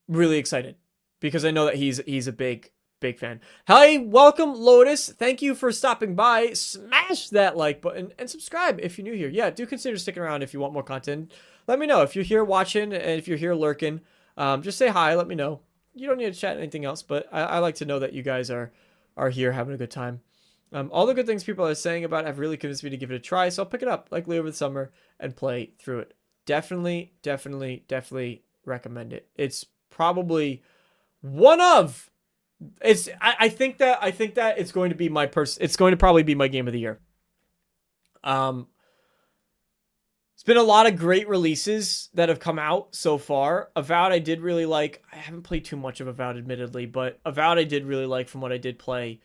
Speaker 1: really excited because I know that he's a big fan. Hi, welcome Lotus. Thank you for stopping by. Smash that like button and subscribe if you're new here. Yeah, do consider sticking around if you want more content. Let me know if you're here watching and if you're here lurking. Just say hi. Let me know. You don't need to chat anything else, but I like to know that you guys are here having a good time. All the good things people are saying about it have really convinced me to give it a try, so I'll pick it up likely over the summer and play through it. Definitely recommend it. It's probably one of I think that it's going to be it's going to probably be my game of the year. It's been a lot of great releases that have come out so far. Avowed I did really like. I haven't played too much of Avowed admittedly, but Avowed I did really like from what I did play.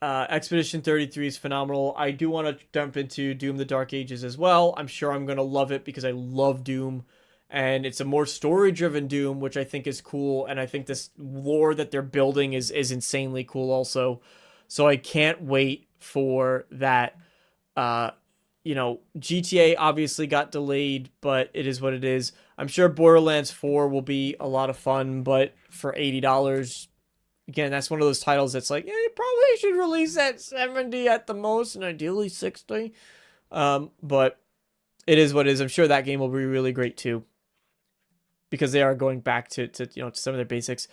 Speaker 1: Expedition 33 is phenomenal. I do want to jump into Doom the Dark Ages as well. I'm sure I'm going to love it because I love Doom. And it's a more story-driven Doom, which I think is cool. And I think this lore that they're building is insanely cool also. So I can't wait for that. You know, GTA obviously got delayed, but it is what it is. I'm sure Borderlands 4 will be a lot of fun, but for $80, again, that's one of those titles that's like, yeah, you probably should release at 70 at the most, and ideally 60. But it is what it is. I'm sure that game will be really great too, because they are going back to some of their basics.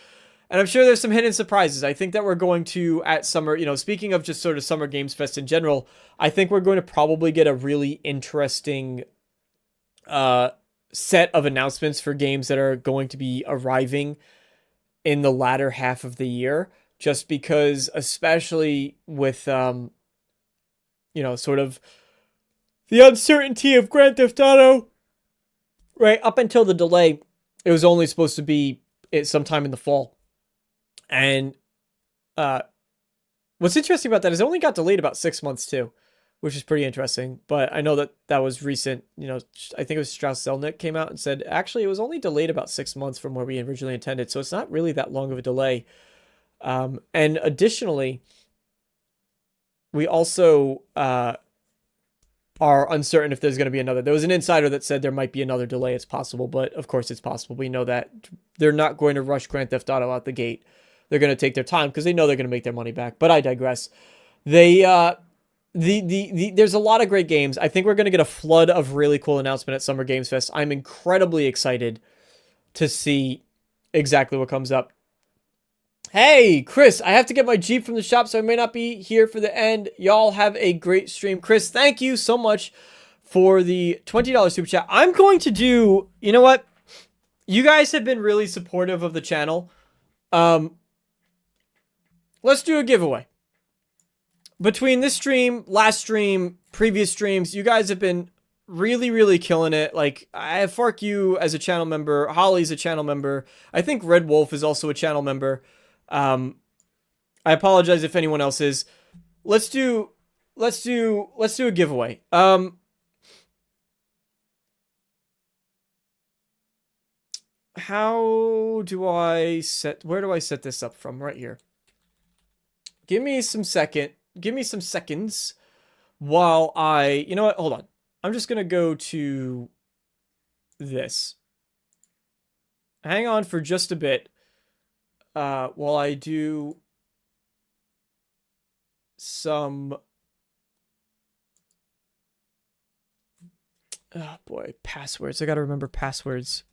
Speaker 1: And I'm sure there's some hidden surprises. I think that we're going to, at summer, speaking of just sort of Summer Games Fest in general, I think we're going to probably get a really interesting set of announcements for games that are going to be arriving in the latter half of the year. Just because, especially with, sort of the uncertainty of Grand Theft Auto, right? Up until the delay, it was only supposed to be sometime in the fall. And what's interesting about that is it only got delayed about 6 months too, which is pretty interesting. But I know that was recent. I think it was Strauss Zelnick came out and said, actually, it was only delayed about 6 months from where we originally intended. So it's not really that long of a delay. And additionally, we also are uncertain if there's going to be another. There was an insider that said there might be another delay. It's possible, but of course it's possible. We know that they're not going to rush Grand Theft Auto out the gate. They're going to take their time because they know they're going to make their money back. But I digress. There's a lot of great games. I think we're going to get a flood of really cool announcement at Summer Games Fest. I'm incredibly excited to see exactly what comes up. Hey, Chris, I have to get my Jeep from the shop, so I may not be here for the end. Y'all have a great stream. Chris, thank you so much for the $20 super chat. I'm going to do, you know what? You guys have been really supportive of the channel. Let's do a giveaway. Between this stream, last stream, previous streams, you guys have been really killing it. Like, I have Fark you as a channel member. Holly's a channel member. I think Red Wolf is also a channel member. I apologize if anyone else is. Let's do a giveaway. How do I set, where do I set this up from? Right here. Give me some seconds while you know what, hold on. I'm just gonna go to this. Hang on for just a bit, while I do some, oh boy, passwords. I gotta remember passwords.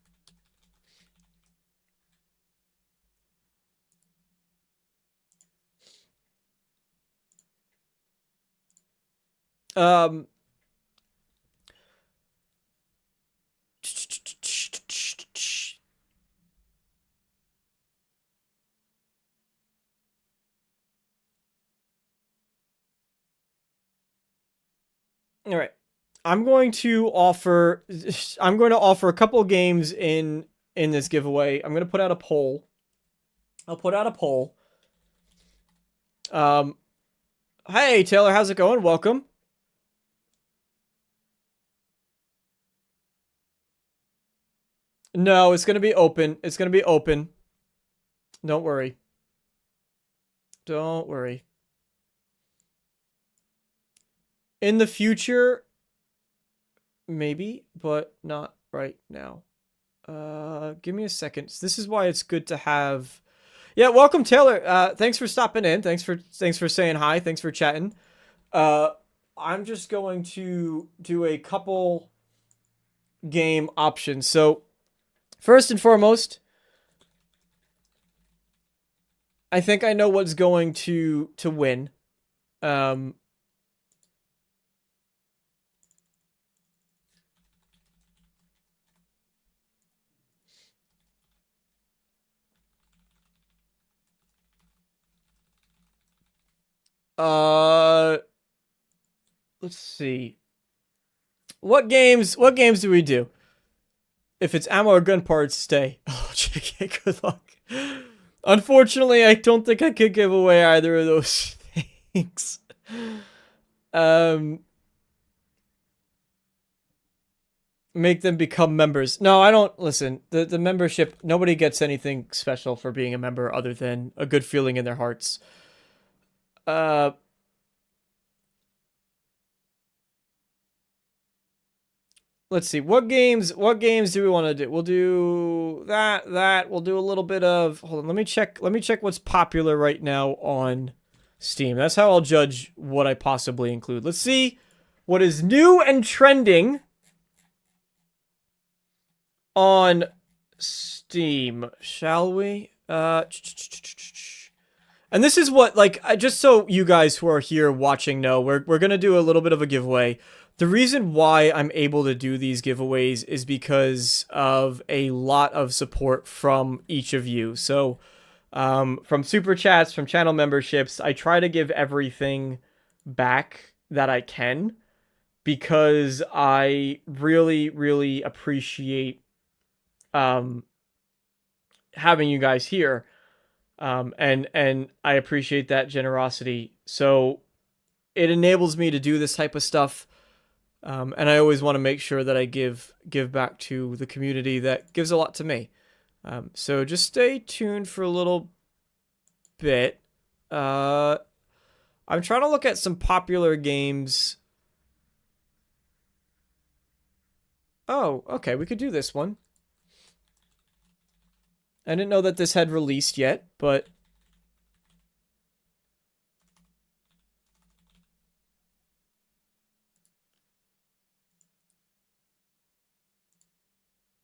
Speaker 1: Um, all right. I'm going to offer a couple of games in this giveaway. I'm going to put out a poll. I'll put out a poll. Hey Taylor, how's it going? Welcome. No, it's going to be open. It's going to be open. Don't worry. Don't worry. In the future, maybe, but not right now. Give me a second. This is why it's good to have. Yeah, welcome Taylor. Thanks for stopping in. Thanks for saying hi. Thanks for chatting. I'm just going to do a couple game options. So, first and foremost, I think I know what's going to win. Um, uh, let's see. What games do we do? If it's ammo or gun parts, stay. Oh, JK, good luck. Unfortunately, I don't think I could give away either of those things. Um, make them become members. No, I don't. Listen, the membership, nobody gets anything special for being a member other than a good feeling in their hearts. Uh, let's see. What games do we want to do? We'll do that. We'll do a little bit of, hold on, let me check what's popular right now on Steam. That's how I'll judge what I possibly include. Let's see what is new and trending on Steam, shall we? And this is what, like, just so you guys who are here watching know, we're gonna do a little bit of a giveaway. The reason why I'm able to do these giveaways is because of a lot of support from each of you. So, from super chats, from channel memberships, I try to give everything back that I can because I really, really appreciate having you guys here. And I appreciate that generosity. So it enables me to do this type of stuff. And I always want to make sure that I give back to the community that gives a lot to me. So just stay tuned for a little bit. I'm trying to look at some popular games. Oh, okay, we could do this one. I didn't know that this had released yet, but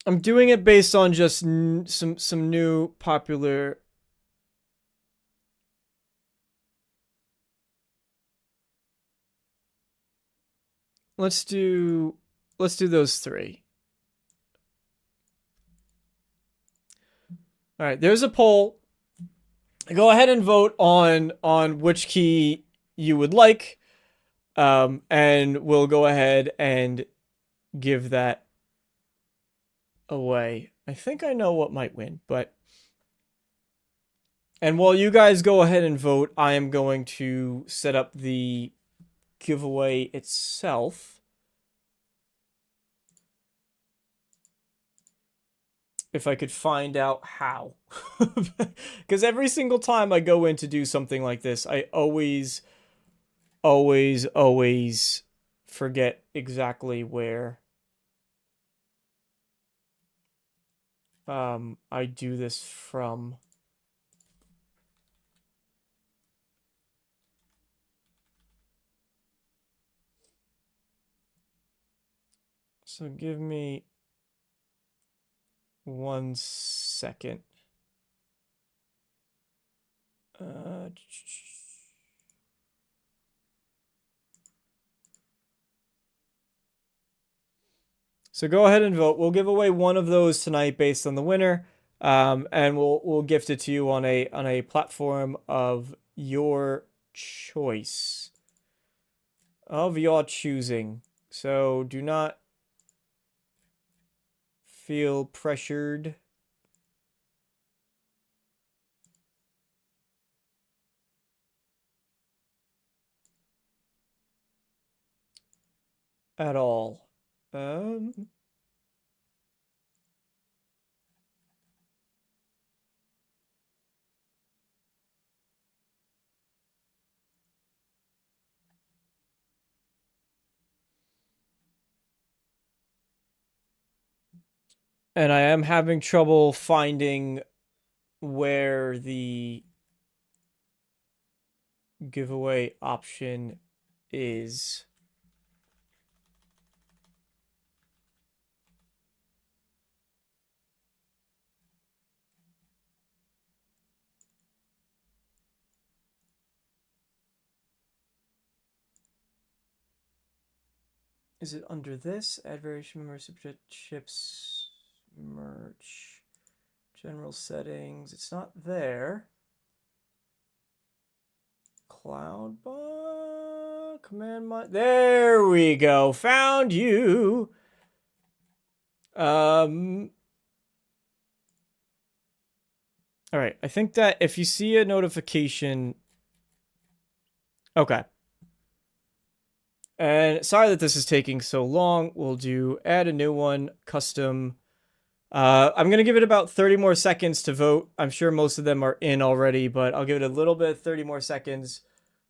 Speaker 1: I'm doing it based on just some new popular. Let's do those three. All right, there's a poll. Go ahead and vote on which key you would like, and we'll go ahead and give that away. I think I know what might win, but and while you guys go ahead and vote, I am going to set up the giveaway itself. if I could find out how. Because every single time I go in to do something like this, I always forget exactly where I do this from. So give me 1 second. So go ahead and vote. We'll give away one of those tonight based on the winner, and we'll gift it to you on a platform of your choice, of your choosing. So do not feel pressured. At all. And I am having trouble finding where the giveaway option is. Is it under this? Add variation members, chips, merch, general settings. It's not there. Cloud bar, command mod. There we go. Found you. All right. I think that if you see a notification, okay. And sorry that this is taking so long. We'll do add a new one, custom. I'm going to give it about 30 more seconds to vote. I'm sure most of them are in already, but I'll give it a little bit, 30 more seconds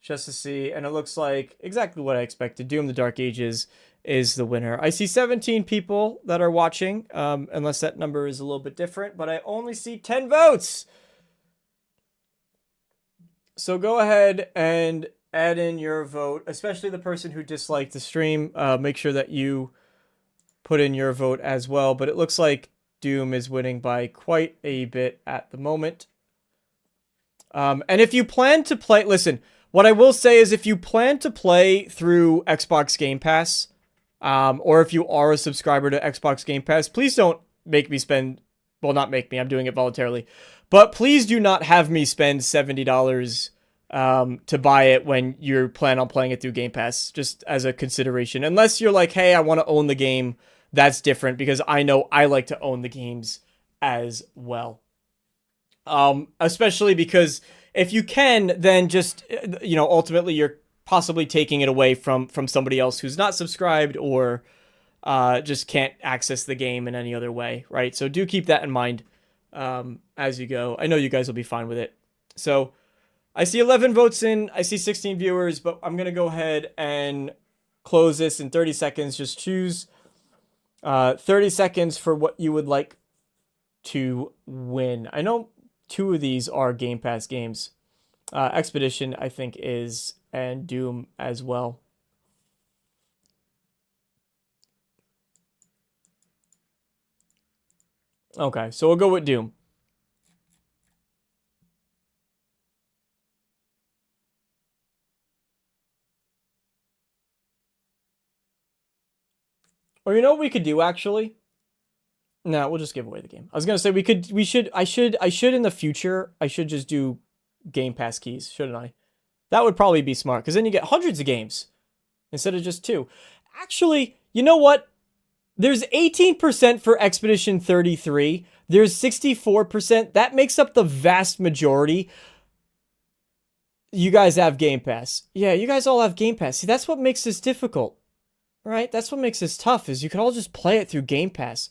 Speaker 1: just to see. And it looks like exactly what I expected. Doom the Dark Ages is the winner. I see 17 people that are watching, unless that number is a little bit different, but I only see 10 votes. So go ahead and add in your vote, especially the person who disliked the stream. Make sure that you put in your vote as well. But it looks like Doom is winning by quite a bit at the moment. And if you plan to play, listen, what I will say is if you plan to play through Xbox Game Pass, or if you are a subscriber to Xbox Game Pass, please don't make me spend, well, not make me, I'm doing it voluntarily, but please do not have me spend $70 to buy it when you plan on playing it through Game Pass, just as a consideration. Unless you're like, hey, I want to own the game, that's different, because I know I like to own the games as well. Especially because if you can, then just, ultimately you're possibly taking it away from somebody else who's not subscribed or just can't access the game in any other way, right? So do keep that in mind as you go. I know you guys will be fine with it. So I see 11 votes in, I see 16 viewers, but I'm going to go ahead and close this in 30 seconds. Just choose 30 seconds for what you would like to win. I know 2 of these are Game Pass games. Expedition, I think, is, and Doom as well. Okay, so we'll go with Doom. Or you know what we could do, actually? No, we'll just give away the game. I was gonna say I should in the future, I should just do Game Pass keys, shouldn't I? That would probably be smart, because then you get hundreds of games instead of just 2. Actually, you know what? There's 18% for Expedition 33. There's 64%. That makes up the vast majority. You guys have Game Pass. Yeah, you guys all have Game Pass. See, that's what makes this difficult, right? That's what makes this tough, is you can all just play it through Game Pass.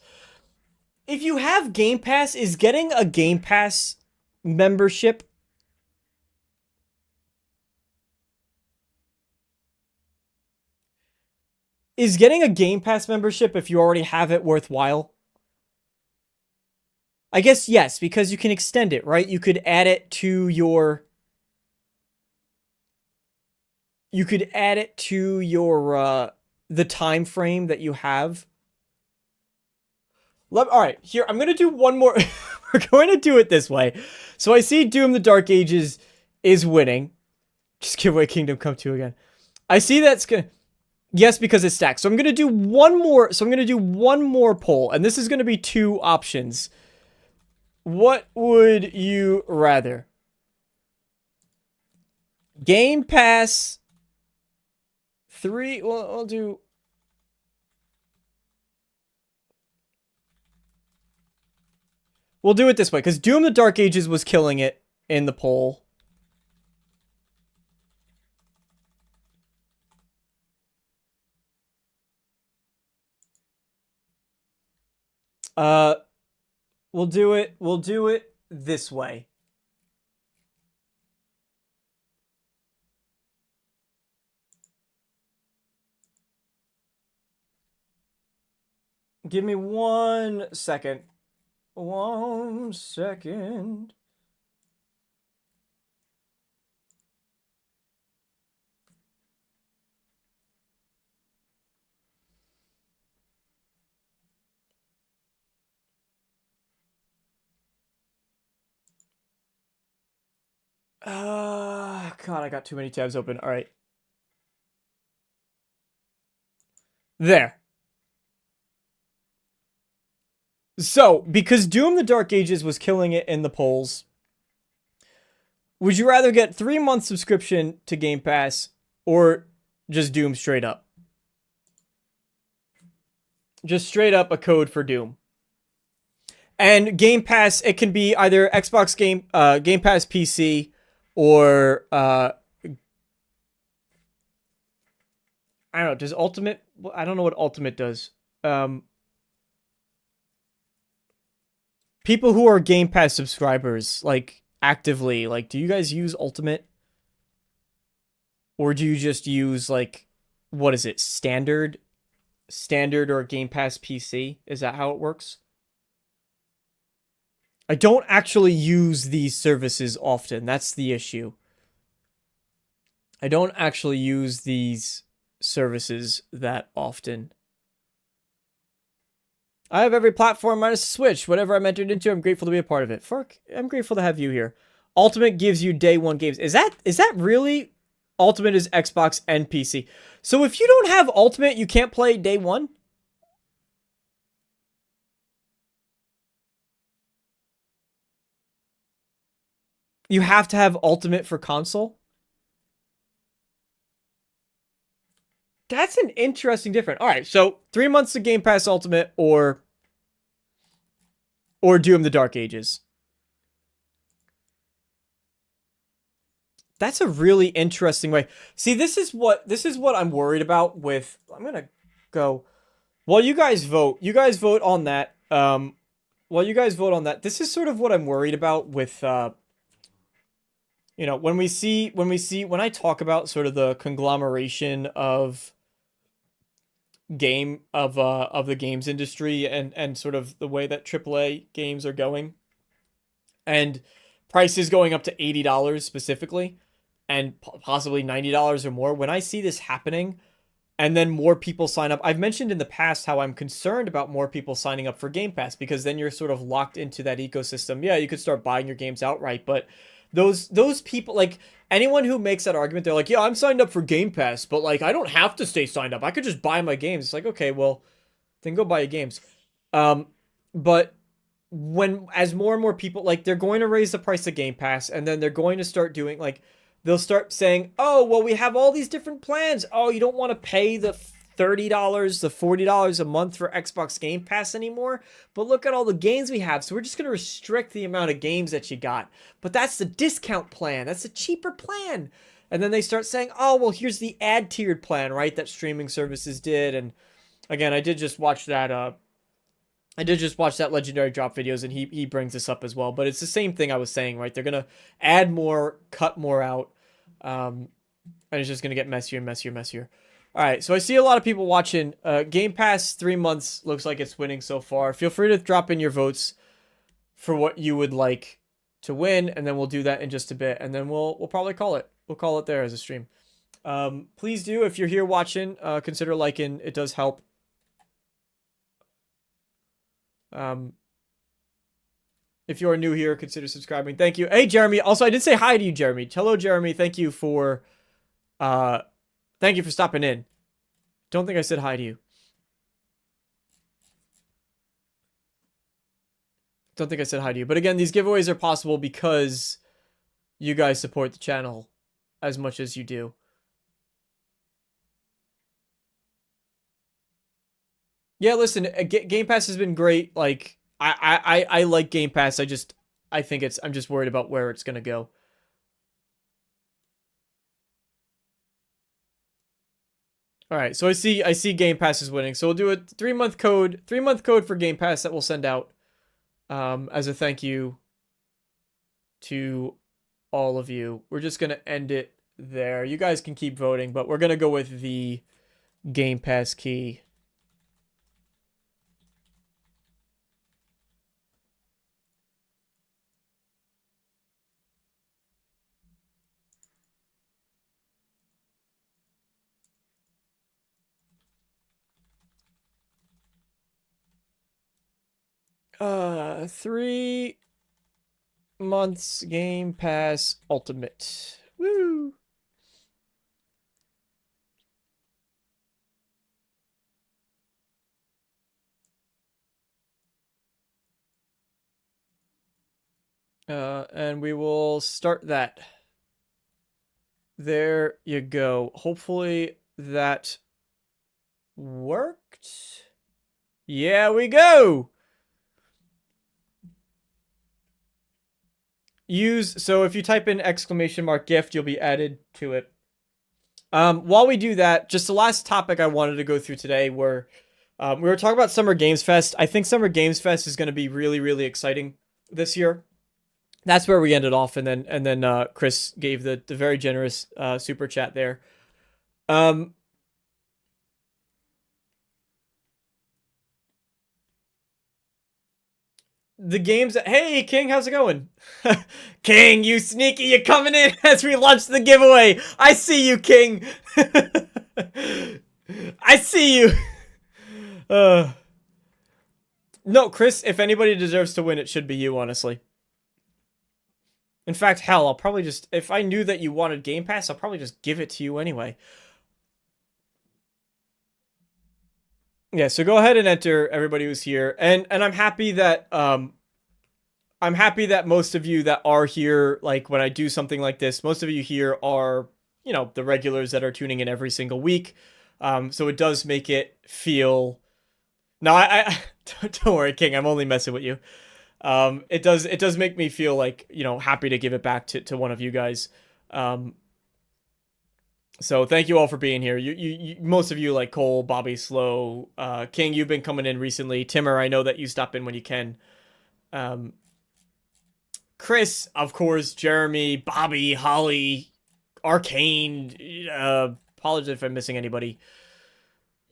Speaker 1: if you have Game Pass, is getting a Game Pass membership is getting a Game Pass membership if you already have it worthwhile? I guess yes, because you can extend it, right? You could add it to your the time frame that you have. All right, here I'm gonna do one more. We're going to do it this way. So I see Doom: The Dark Ages is winning. Just give away Kingdom Come 2 again. I see that's gonna. Yes, because it's stacked. So I'm gonna do one more. So I'm gonna do one more poll, and this is gonna be two options. What would you rather? Game Pass 3. Well, I'll do. We'll do it this way because Doom: The Dark Ages was killing it in the poll. Uh, we'll do it. We'll do it this way. Give me 1 second. 1 second. God, I got too many tabs open. All right. There. So, because Doom: The Dark Ages was killing it in the polls, would you rather get 3 month subscription to Game Pass or just Doom straight up? Just straight up a code for Doom. And Game Pass, it can be either Xbox Game Pass PC or I don't know, does Ultimate, I don't know what Ultimate does. People who are Game Pass subscribers, like actively, like do you guys use Ultimate? Or do you just use like what is it? Standard or Game Pass PC? Is that how it works? I don't actually use these services often. That's the issue. I don't actually use these services that often. I have every platform minus Switch. Whatever I'm entered into, I'm grateful to be a part of it. Fuck, I'm grateful to have you here. Ultimate gives you day one games. Is that really? Ultimate is Xbox and PC. So if you don't have Ultimate, you can't play day one? You have to have Ultimate for console? That's an interesting difference. All right, so 3 months of Game Pass Ultimate or Doom: The Dark Ages. That's a really interesting way. See, this is what I'm worried about with. I'm gonna go. While you guys vote, on that. While you guys vote on that, this is sort of what I'm worried about with. When I talk about sort of the conglomeration of the games industry and sort of the way that AAA games are going and prices going up to $80 specifically and possibly $90 or more. When I see this happening and then more people sign up, I've mentioned in the past how I'm concerned about more people signing up for Game Pass because then you're sort of locked into that ecosystem. Yeah, you could start buying your games outright, but those people, like anyone who makes that argument, they're like, yeah, I'm signed up for Game Pass, but like I don't have to stay signed up. I could just buy my games. It's like, okay, well, then go buy your games. Um, but when as more and more people, like, they're going to raise the price of Game Pass, and then they're going to start doing like they'll start saying, oh well, we have all these different plans. Oh, you don't want to pay the $30, the $40 a month for Xbox Game Pass anymore, but look at all the games we have, so we're just going to restrict the amount of games that you got. But that's the discount plan, that's a cheaper plan. And then they start saying, oh well, here's the ad tiered plan, right, that streaming services did. And again, I did just watch that I did just watch that legendary drop videos, and he brings this up as well. But it's the same thing I was saying, right? They're gonna add more, cut more out, and it's just gonna get messier and messier and messier. All right, so I see a lot of people watching. Game Pass 3 months looks like it's winning so far. Feel free to drop in your votes for what you would like to win, and then we'll do that in just a bit, and then we'll probably call it. We'll call it there as a stream. Please do, if you're here watching, consider liking. It does help. If you are new here, consider subscribing. Thank you. Hey, Jeremy. Also, I did say hi to you, Jeremy. Hello, Jeremy. Thank you for stopping in. Don't think I said hi to you. Don't think I said hi to you. But again, these giveaways are possible because you guys support the channel as much as you do. Yeah, listen, Game Pass has been great. Like, I like Game Pass. I'm just worried about where it's gonna go. All right, so I see Game Pass is winning. So we'll do a 3-month code for Game Pass that we'll send out as a thank you to all of you. We're just gonna end it there. You guys can keep voting, but we're gonna go with the Game Pass key. 3 months Game Pass Ultimate. Woo! And we will start that. There you go. Hopefully that worked. Yeah, we go. So if you type in !gift, you'll be added to it. While we do that, just the last topic I wanted to go through today were we were talking about Summer Games Fest. I think Summer Games Fest is going to be really, really exciting this year. That's where we ended off, and then Chris gave the very generous super chat there. The games that, hey King, how's it going? King, you sneaky, you coming in as we launch the giveaway. I see you, King. I see you. No, Chris, if anybody deserves to win, it should be you, honestly. In fact, hell, I'll probably just, if I knew that you wanted Game Pass, I'll probably just give it to you anyway. Yeah, so go ahead and enter everybody who's here. And I'm happy that most of you that are here, like when I do something like this, most of you here are, you know, the regulars that are tuning in every single week. So it does make it feel. No, I don't worry, King. I'm only messing with you. It does make me feel like, you know, happy to give it back to one of you guys. So thank you all for being here. You most of you, like Cole, Bobby, Slow, King, you've been coming in recently. Timmer, I know that you stop in when you can. Chris, of course, Jeremy, Bobby, Holly, Arcane. Apologize if I'm missing anybody.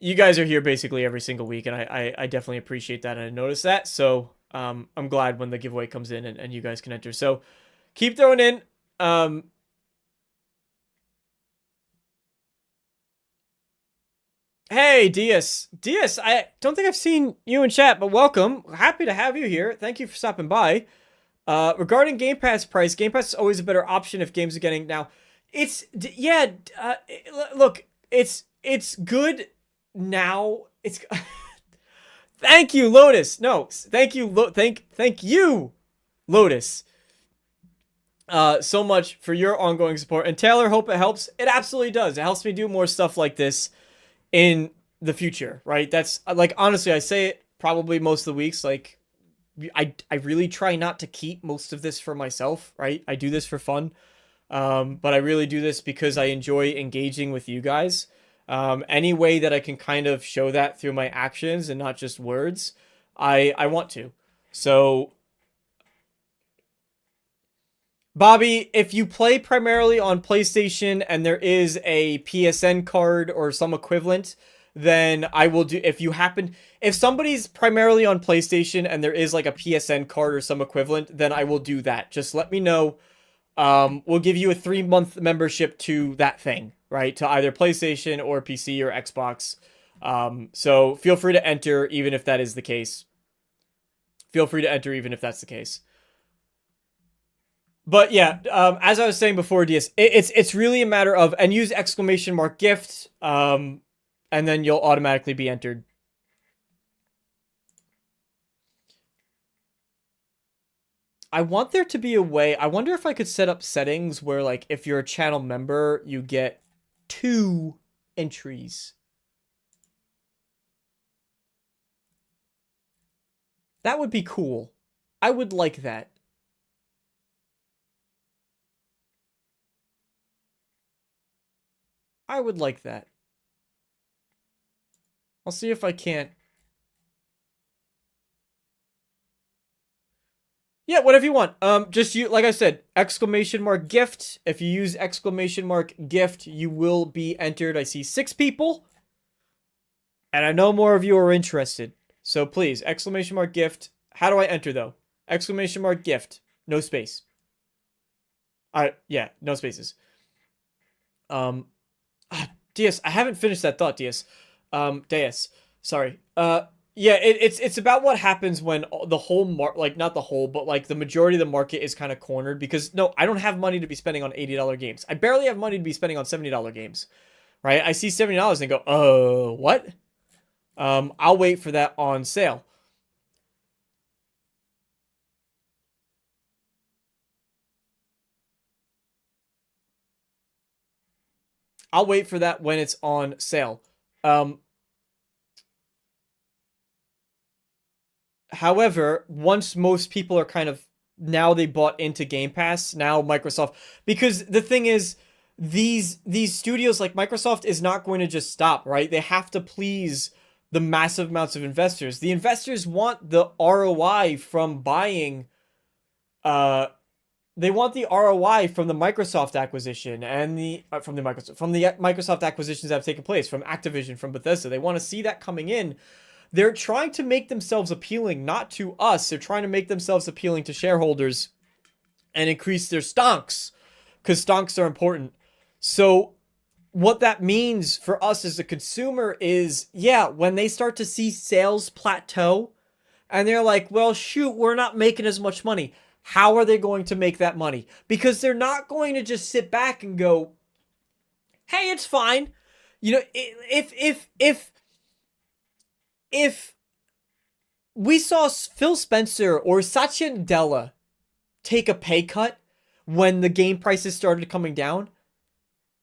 Speaker 1: You guys are here basically every single week, and I definitely appreciate that, and I noticed that. So I'm glad when the giveaway comes in and you guys can enter. So keep throwing in. Hey, Diaz. Diaz, I don't think I've seen you in chat, but welcome. Happy to have you here. Thank you for stopping by. Regarding Game Pass price, Game Pass is always a better option if games are getting now. Look, it's good now. It's thank you, Lotus. No, thank you, thank you, Lotus. So much for your ongoing support. And Taylor, hope it helps. It absolutely does. It helps me do more stuff like this in the future, right? That's like, honestly, I say it probably most of the weeks. Like, I really try not to keep most of this for myself, right? I do this for fun. But I really do this because I enjoy engaging with you guys. Any way that I can kind of show that through my actions and not just words, I want to. So, Bobby, if you play primarily on PlayStation and there is a PSN card or some equivalent, then I will do. If somebody's primarily on PlayStation and there is like a PSN card or some equivalent, then I will do that. Just let me know. We'll give you a 3-month membership to that thing, right? To either PlayStation or PC or Xbox. So feel free to enter, even if that is the case. Feel free to enter, even if that's the case. But yeah, as I was saying before, DS, it's really a matter of, and use exclamation mark gift, and then you'll automatically be entered. I want there to be a way. I wonder if I could set up settings where, like, if you're a channel member, you get 2 entries. That would be cool. I would like that. I would like that. I'll see if I can't. Yeah, whatever you want. Just you, like I said, exclamation mark gift. If you use exclamation mark gift, you will be entered. I see 6 people, and I know more of you are interested. So please, exclamation mark gift. How do I enter though? Exclamation mark gift. No space. Yeah, no spaces. Um, DS, I haven't finished that thought, DS. DS, sorry. Yeah, it's about what happens when the whole like not the whole, but like the majority of the market is kind of cornered, because no, I don't have money to be spending on $80 games. I barely have money to be spending on $70 games, right? I see $70 and go, what? I'll wait for that on sale. I'll wait for that when it's on sale. However, once most people are kind of, now they bought into Game Pass, now Microsoft, because the thing is, these studios, like Microsoft, is not going to just stop, right? They have to please the massive amounts of investors. The investors want the ROI from buying, they want the ROI from the Microsoft acquisition and from the Microsoft acquisitions that have taken place, from Activision, from Bethesda. They want to see that coming in. They're trying to make themselves appealing, not to us. They're trying to make themselves appealing to shareholders and increase their stonks, because stonks are important. So what that means for us as a consumer is, yeah, when they start to see sales plateau and they're like, well, shoot, we're not making as much money. How are they going to make that money? Because they're not going to just sit back and go, hey, it's fine. You know, if we saw Phil Spencer or Satya Nadella take a pay cut when the game prices started coming down,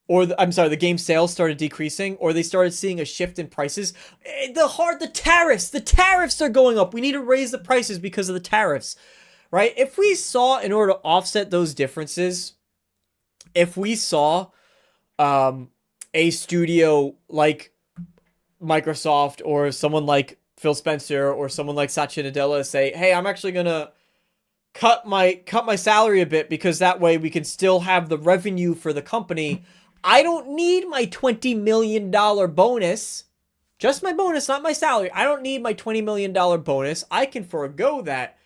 Speaker 1: or the game sales started decreasing, or they started seeing a shift in prices, the tariffs are going up. We need to raise the prices because of the tariffs, right? If we saw, in order to offset those differences, if we saw a studio like Microsoft or someone like Phil Spencer or someone like Satya Nadella say, hey, I'm actually gonna cut my salary a bit because that way we can still have the revenue for the company. I don't need my $20 million bonus. Just my bonus, not my salary. I don't need my $20 million bonus. I can forego that.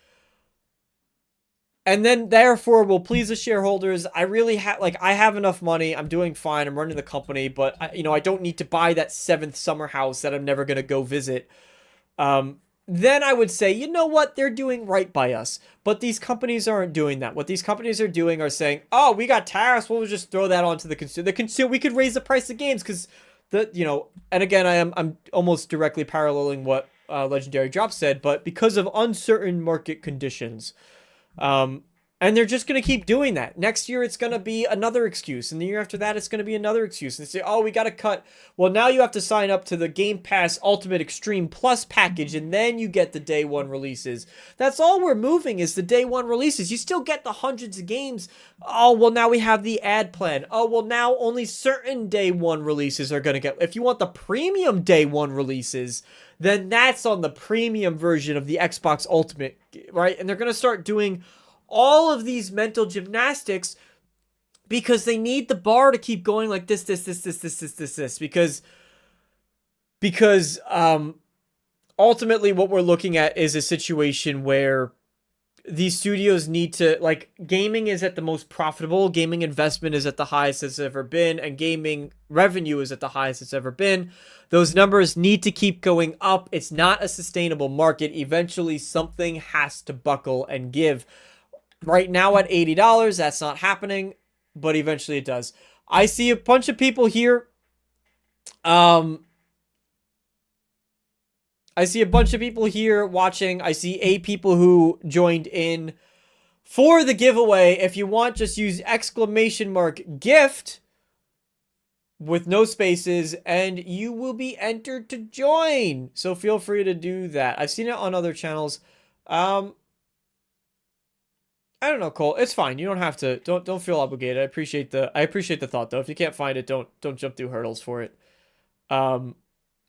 Speaker 1: And then therefore will please the shareholders. I really I have enough money. I'm doing fine. I'm running the company, but I don't need to buy that 7th summer house that I'm never going to go visit. Then I would say, you know what? They're doing right by us. But these companies aren't doing that. What these companies are doing are saying, oh, we got tariffs. We'll just throw that onto the consumer. We could raise the price of games because and again, I'm almost directly paralleling what Legendary Drop said, but because of uncertain market conditions, and And they're just going to keep doing that. Next year, it's going to be another excuse. And the year after that, it's going to be another excuse. And they say, oh, we got to cut. Well, now you have to sign up to the Game Pass Ultimate Extreme Plus package, and then you get the day one releases. That's all we're moving is the day one releases. You still get the hundreds of games. Oh, well, now we have the ad plan. Oh, well, now only certain day one releases are going to get. If you want the premium day one releases, then that's on the premium version of the Xbox Ultimate, right? And they're going to start doing all of these mental gymnastics because they need the bar to keep going like this, because ultimately what we're looking at is a situation where these studios need to, like, gaming is at the most profitable, gaming investment is at the highest it's ever been, and gaming revenue is at the highest it's ever been. Those numbers need to keep going up. It's not a sustainable market. Eventually something has to buckle and give. Right now at $80, that's not happening, but eventually it does. I see a bunch of people here. I see a bunch of people here watching. I see 8 people who joined in for the giveaway. If you want, just use !gift with no spaces, and you will be entered to join. So feel free to do that. I've seen it on other channels. I don't know, Cole. It's fine. You don't have to. Don't feel obligated. I appreciate the thought though. If you can't find it, don't jump through hurdles for it.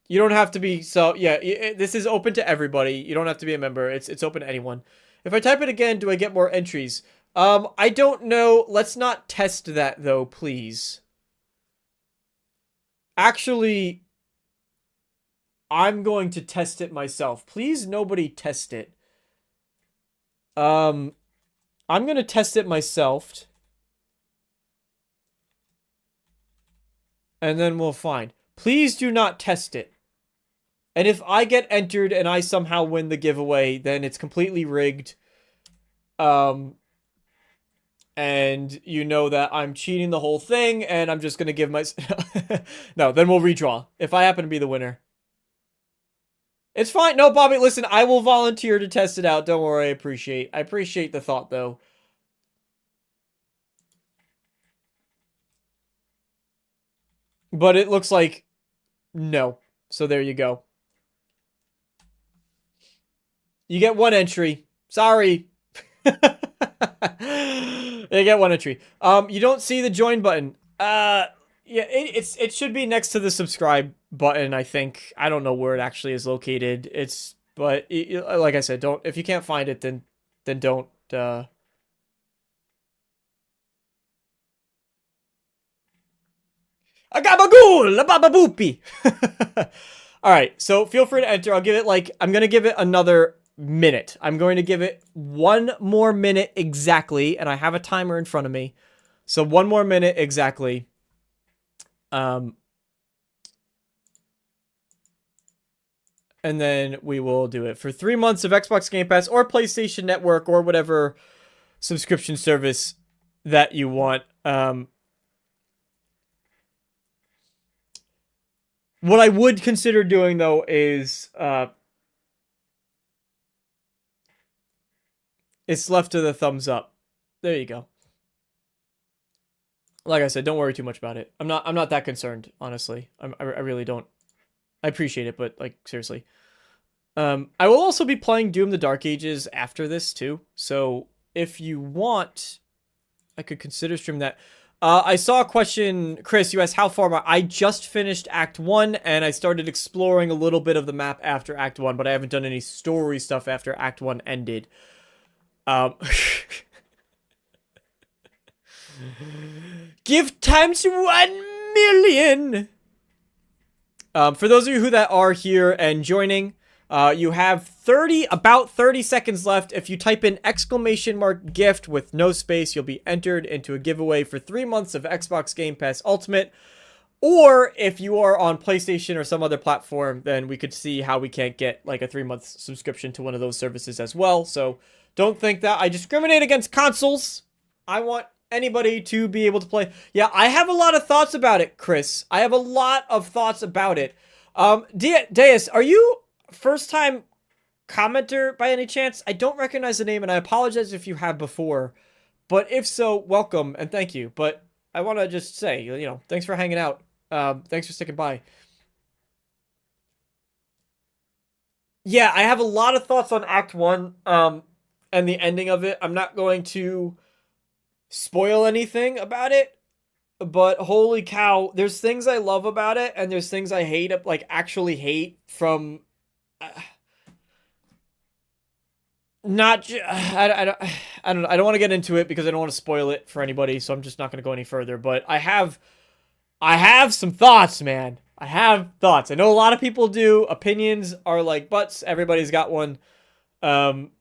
Speaker 1: You don't have to be. So yeah, this is open to everybody. You don't have to be a member. It's open to anyone. If I type it again, do I get more entries? I don't know. Let's not test that though, please. Actually, I'm going to test it myself. Please, nobody test it. I'm going to test it myself. And then we'll find. Please do not test it. And if I get entered and I somehow win the giveaway, then it's completely rigged. And you know that I'm cheating the whole thing, and I'm just going to give my... No, then we'll redraw. If I happen to be the winner. It's fine. No, Bobby, listen, I will volunteer to test it out. Don't worry, I appreciate the thought, though. But it looks like no. So there you go. You get 1 entry. Sorry. You get 1 entry. You don't see the join button. Yeah, it should be next to the subscribe button, I think. I don't know where it actually is located. But like I said, don't, if you can't find it, then don't. Agabagool, abababoopy. All right, so feel free to enter. I'll give it I'm going to give it another minute. I'm going to give it 1 more minute exactly, and I have a timer in front of me. So 1 more minute exactly. And then we will do it for 3 months of Xbox Game Pass or PlayStation Network or whatever subscription service that you want. What I would consider doing, though, is it's left to the thumbs up. There you go. Like I said, don't worry too much about it. I'm not that concerned, honestly. I really don't. I appreciate it, but, like, seriously. I will also be playing Doom the Dark Ages after this, too. So, if you want, I could consider streaming that. I saw a question, Chris, you asked how far am I? I just finished Act 1, and I started exploring a little bit of the map after Act 1, but I haven't done any story stuff after Act 1 ended. Give times 1,000,000! For those of you that are here and joining, you have about 30 seconds left. If you type in !gift with no space, you'll be entered into a giveaway for 3 months of Xbox Game Pass Ultimate. Or if you are on PlayStation or some other platform, then we could see how we can't get like a 3-month subscription to one of those services as well. So don't think that I discriminate against consoles. I want anybody to be able to play. Yeah, I have a lot of thoughts about it, Chris. I have a lot of thoughts about it. Deus, are you first-time commenter by any chance? I don't recognize the name, and I apologize if you have before. But if so, welcome and thank you. But I want to just say, you know, thanks for hanging out. Thanks for sticking by. Yeah, I have a lot of thoughts on Act 1 and the ending of it. I'm not going to spoil anything about it, but holy cow, there's things I love about it and there's things I hate, like actually hate from not I don't want to get into it because I don't want to spoil it for anybody, so I'm just not going to go any further, but I have some thoughts, man. I have thoughts. I know a lot of people do. Opinions are like butts. Everybody's got one. Um,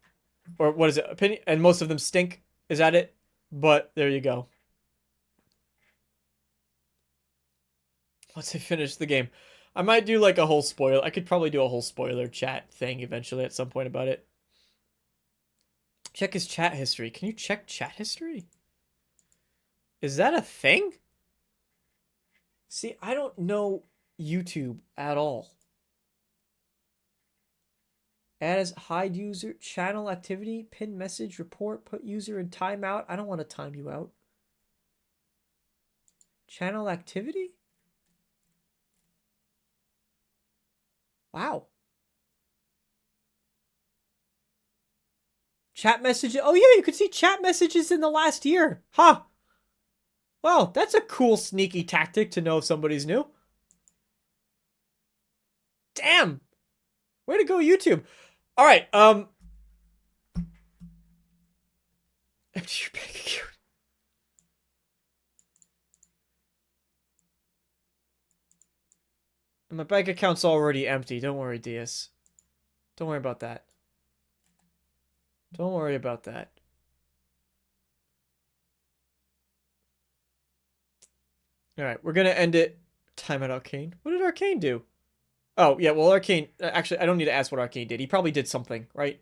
Speaker 1: or what is it? Opinion, and most of them stink. Is that it? But there you go. Once I finish the game, I might do like a whole spoiler. I could probably do a whole spoiler chat thing eventually at some point about it. Check his chat history. Can you check chat history? Is that a thing? See, I don't know YouTube at all. Add as hide user, channel activity, pin message, report, put user in timeout. I don't want to time you out. Channel activity? Wow. Chat messages. Oh yeah, you could see chat messages in the last year. Huh. Well, that's a cool sneaky tactic to know if somebody's new. Damn. Way to go, YouTube. All right, empty your bank account. My bank account's already empty. Don't worry, DS. Don't worry about that. Don't worry about that. All right, we're gonna end it. Time at Arcane. What did Arcane do? Oh yeah, well Arcane. Actually, I don't need to ask what Arcane did. He probably did something, right?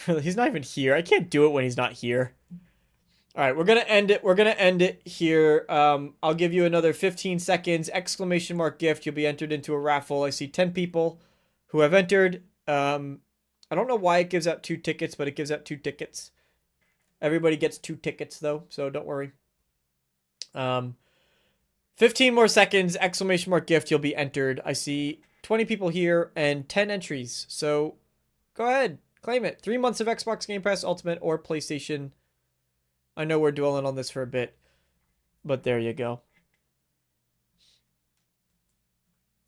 Speaker 1: He's not even here. I can't do it when he's not here. All right, we're gonna end it. We're gonna end it here. I'll give you another 15 seconds. Exclamation mark gift. You'll be entered into a raffle. I see 10 people who have entered. I don't know why it gives out 2 tickets, but it gives out 2 tickets. Everybody gets 2 tickets though, so don't worry. 15 more seconds. Exclamation mark gift. You'll be entered. I see 20 people here and 10 entries. So go ahead, claim it. 3 months of Xbox Game Pass Ultimate or PlayStation. I know we're dwelling on this for a bit, but there you go.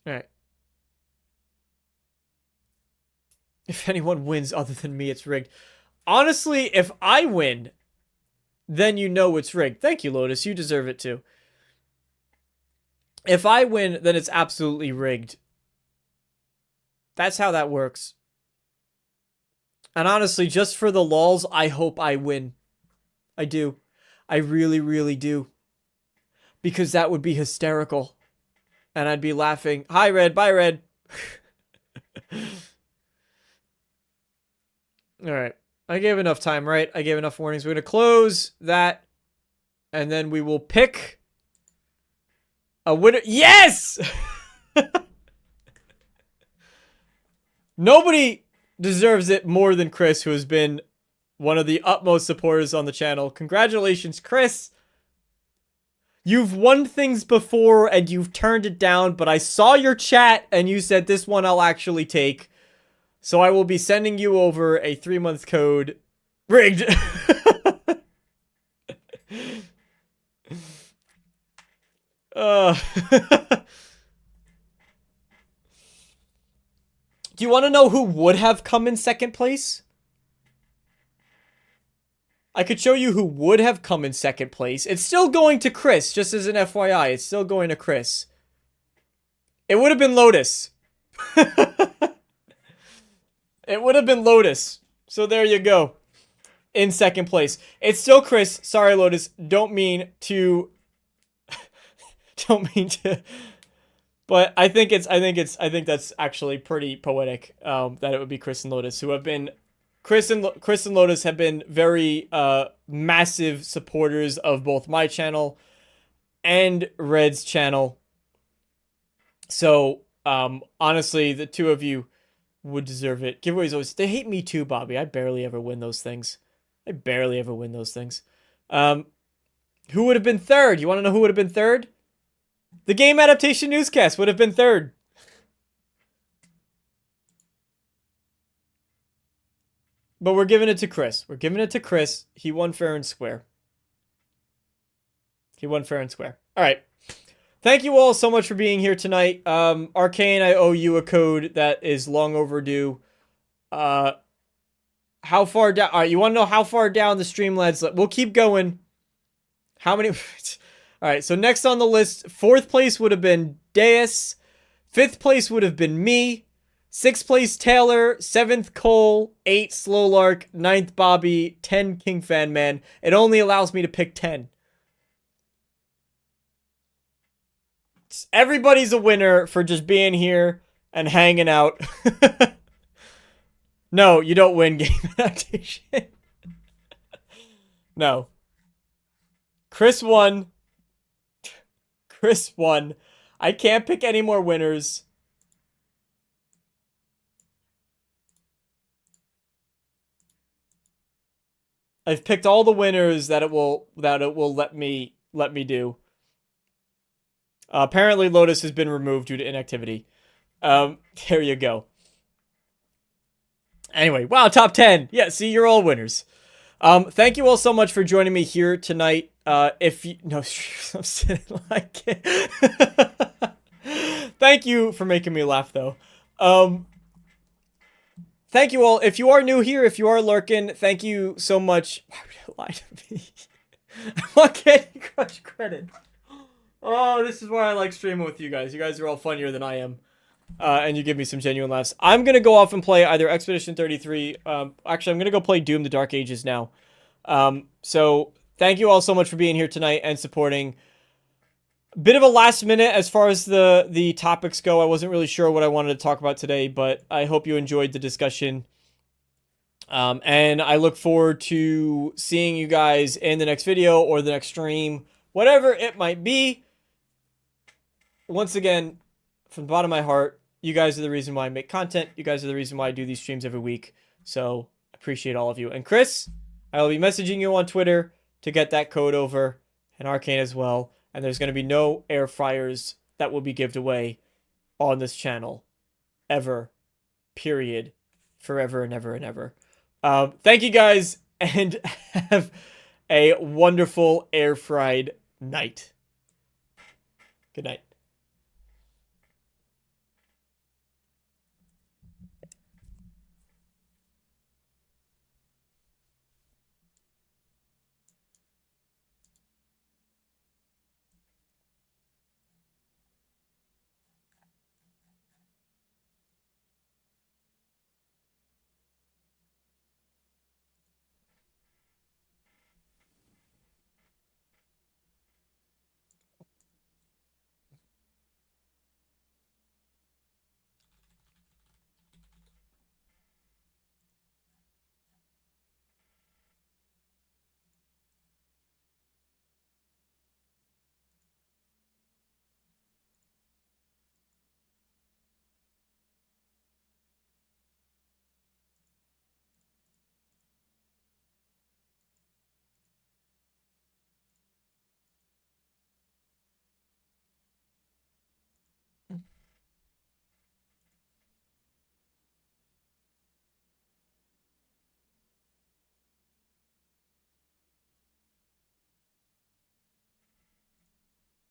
Speaker 1: All right. If anyone wins other than me, it's rigged. Honestly, if I win, then you know it's rigged. Thank you, Lotus. You deserve it too. If I win, then it's absolutely rigged. That's how that works. And honestly, just for the lulz, I hope I win. I do. I really, really do. Because that would be hysterical. And I'd be laughing. Hi, Red. Bye, Red. Alright. I gave enough time, right? I gave enough warnings. We're going to close that. And then we will pick a winner. Yes! Nobody deserves it more than Chris, who has been one of the utmost supporters on the channel. Congratulations, Chris. You've won things before and you've turned it down, but I saw your chat and you said this one I'll actually take. So I will be sending you over a 3-month code. Rigged. Do you want to know who would have come in second place? I could show you who would have come in second place. It's still going to Chris, just as an FYI. It's still going to Chris. It would have been Lotus. It would have been Lotus. So there you go. In second place. It's still Chris. Sorry, Lotus. Don't mean to... Don't mean to... But I think that's actually pretty poetic, that it would be Chris and Lotus, who have been... Chris and Lotus have been very massive supporters of both my channel and Red's channel. So, honestly, the two of you would deserve it. Giveaways always, they hate me too, Bobby. I barely ever win those things. I barely ever win those things. Who would have been third? You want to know who would have been third? The Game Adaptation Newscast would have been third. But we're giving it to Chris. We're giving it to Chris. He won fair and square. He won fair and square. All right. Thank you all so much for being here tonight. Arcane, I owe you a code that is long overdue. How far down? All right, you want to know how far down the Streamlabs? We'll keep going. How many? All right, so next on the list, 4th place would have been Deus. 5th place would have been me. 6th place, Taylor. 7th, Cole. 8, Slowlark. 9th, Bobby. 10, King Fan Man. It only allows me to pick 10. Everybody's a winner for just being here and hanging out. No, you don't win game adaptation. No. Chris won. Chris won. I can't pick any more winners. I've picked all the winners that it will let me do. Apparently Lotus has been removed due to inactivity. There you go. Anyway, wow, top 10. Yeah, see, you're all winners. Thank you all so much for joining me here tonight. If you no, I'm sitting like it. Thank you for making me laugh though. Thank you all. If you are new here, if you are lurking, thank you so much. Why would you lie to me? I want Candy Crush credit. Oh, this is why I like streaming with you guys. You guys are all funnier than I am. And you give me some genuine laughs. I'm going to go off and play either Expedition 33. Actually, I'm going to go play Doom the Dark Ages now. So thank you all so much for being here tonight and supporting. Bit of a last minute as far as the topics go. I wasn't really sure what I wanted to talk about today, but I hope you enjoyed the discussion. And I look forward to seeing you guys in the next video or the next stream, whatever it might be. Once again, from the bottom of my heart, you guys are the reason why I make content. You guys are the reason why I do these streams every week. So I appreciate all of you. And Chris, I will be messaging you on Twitter to get that code over, and Arcane as well. And there's going to be no air fryers that will be given away on this channel ever, period, forever and ever and ever. Thank you guys, and have a wonderful air fried night. Good night.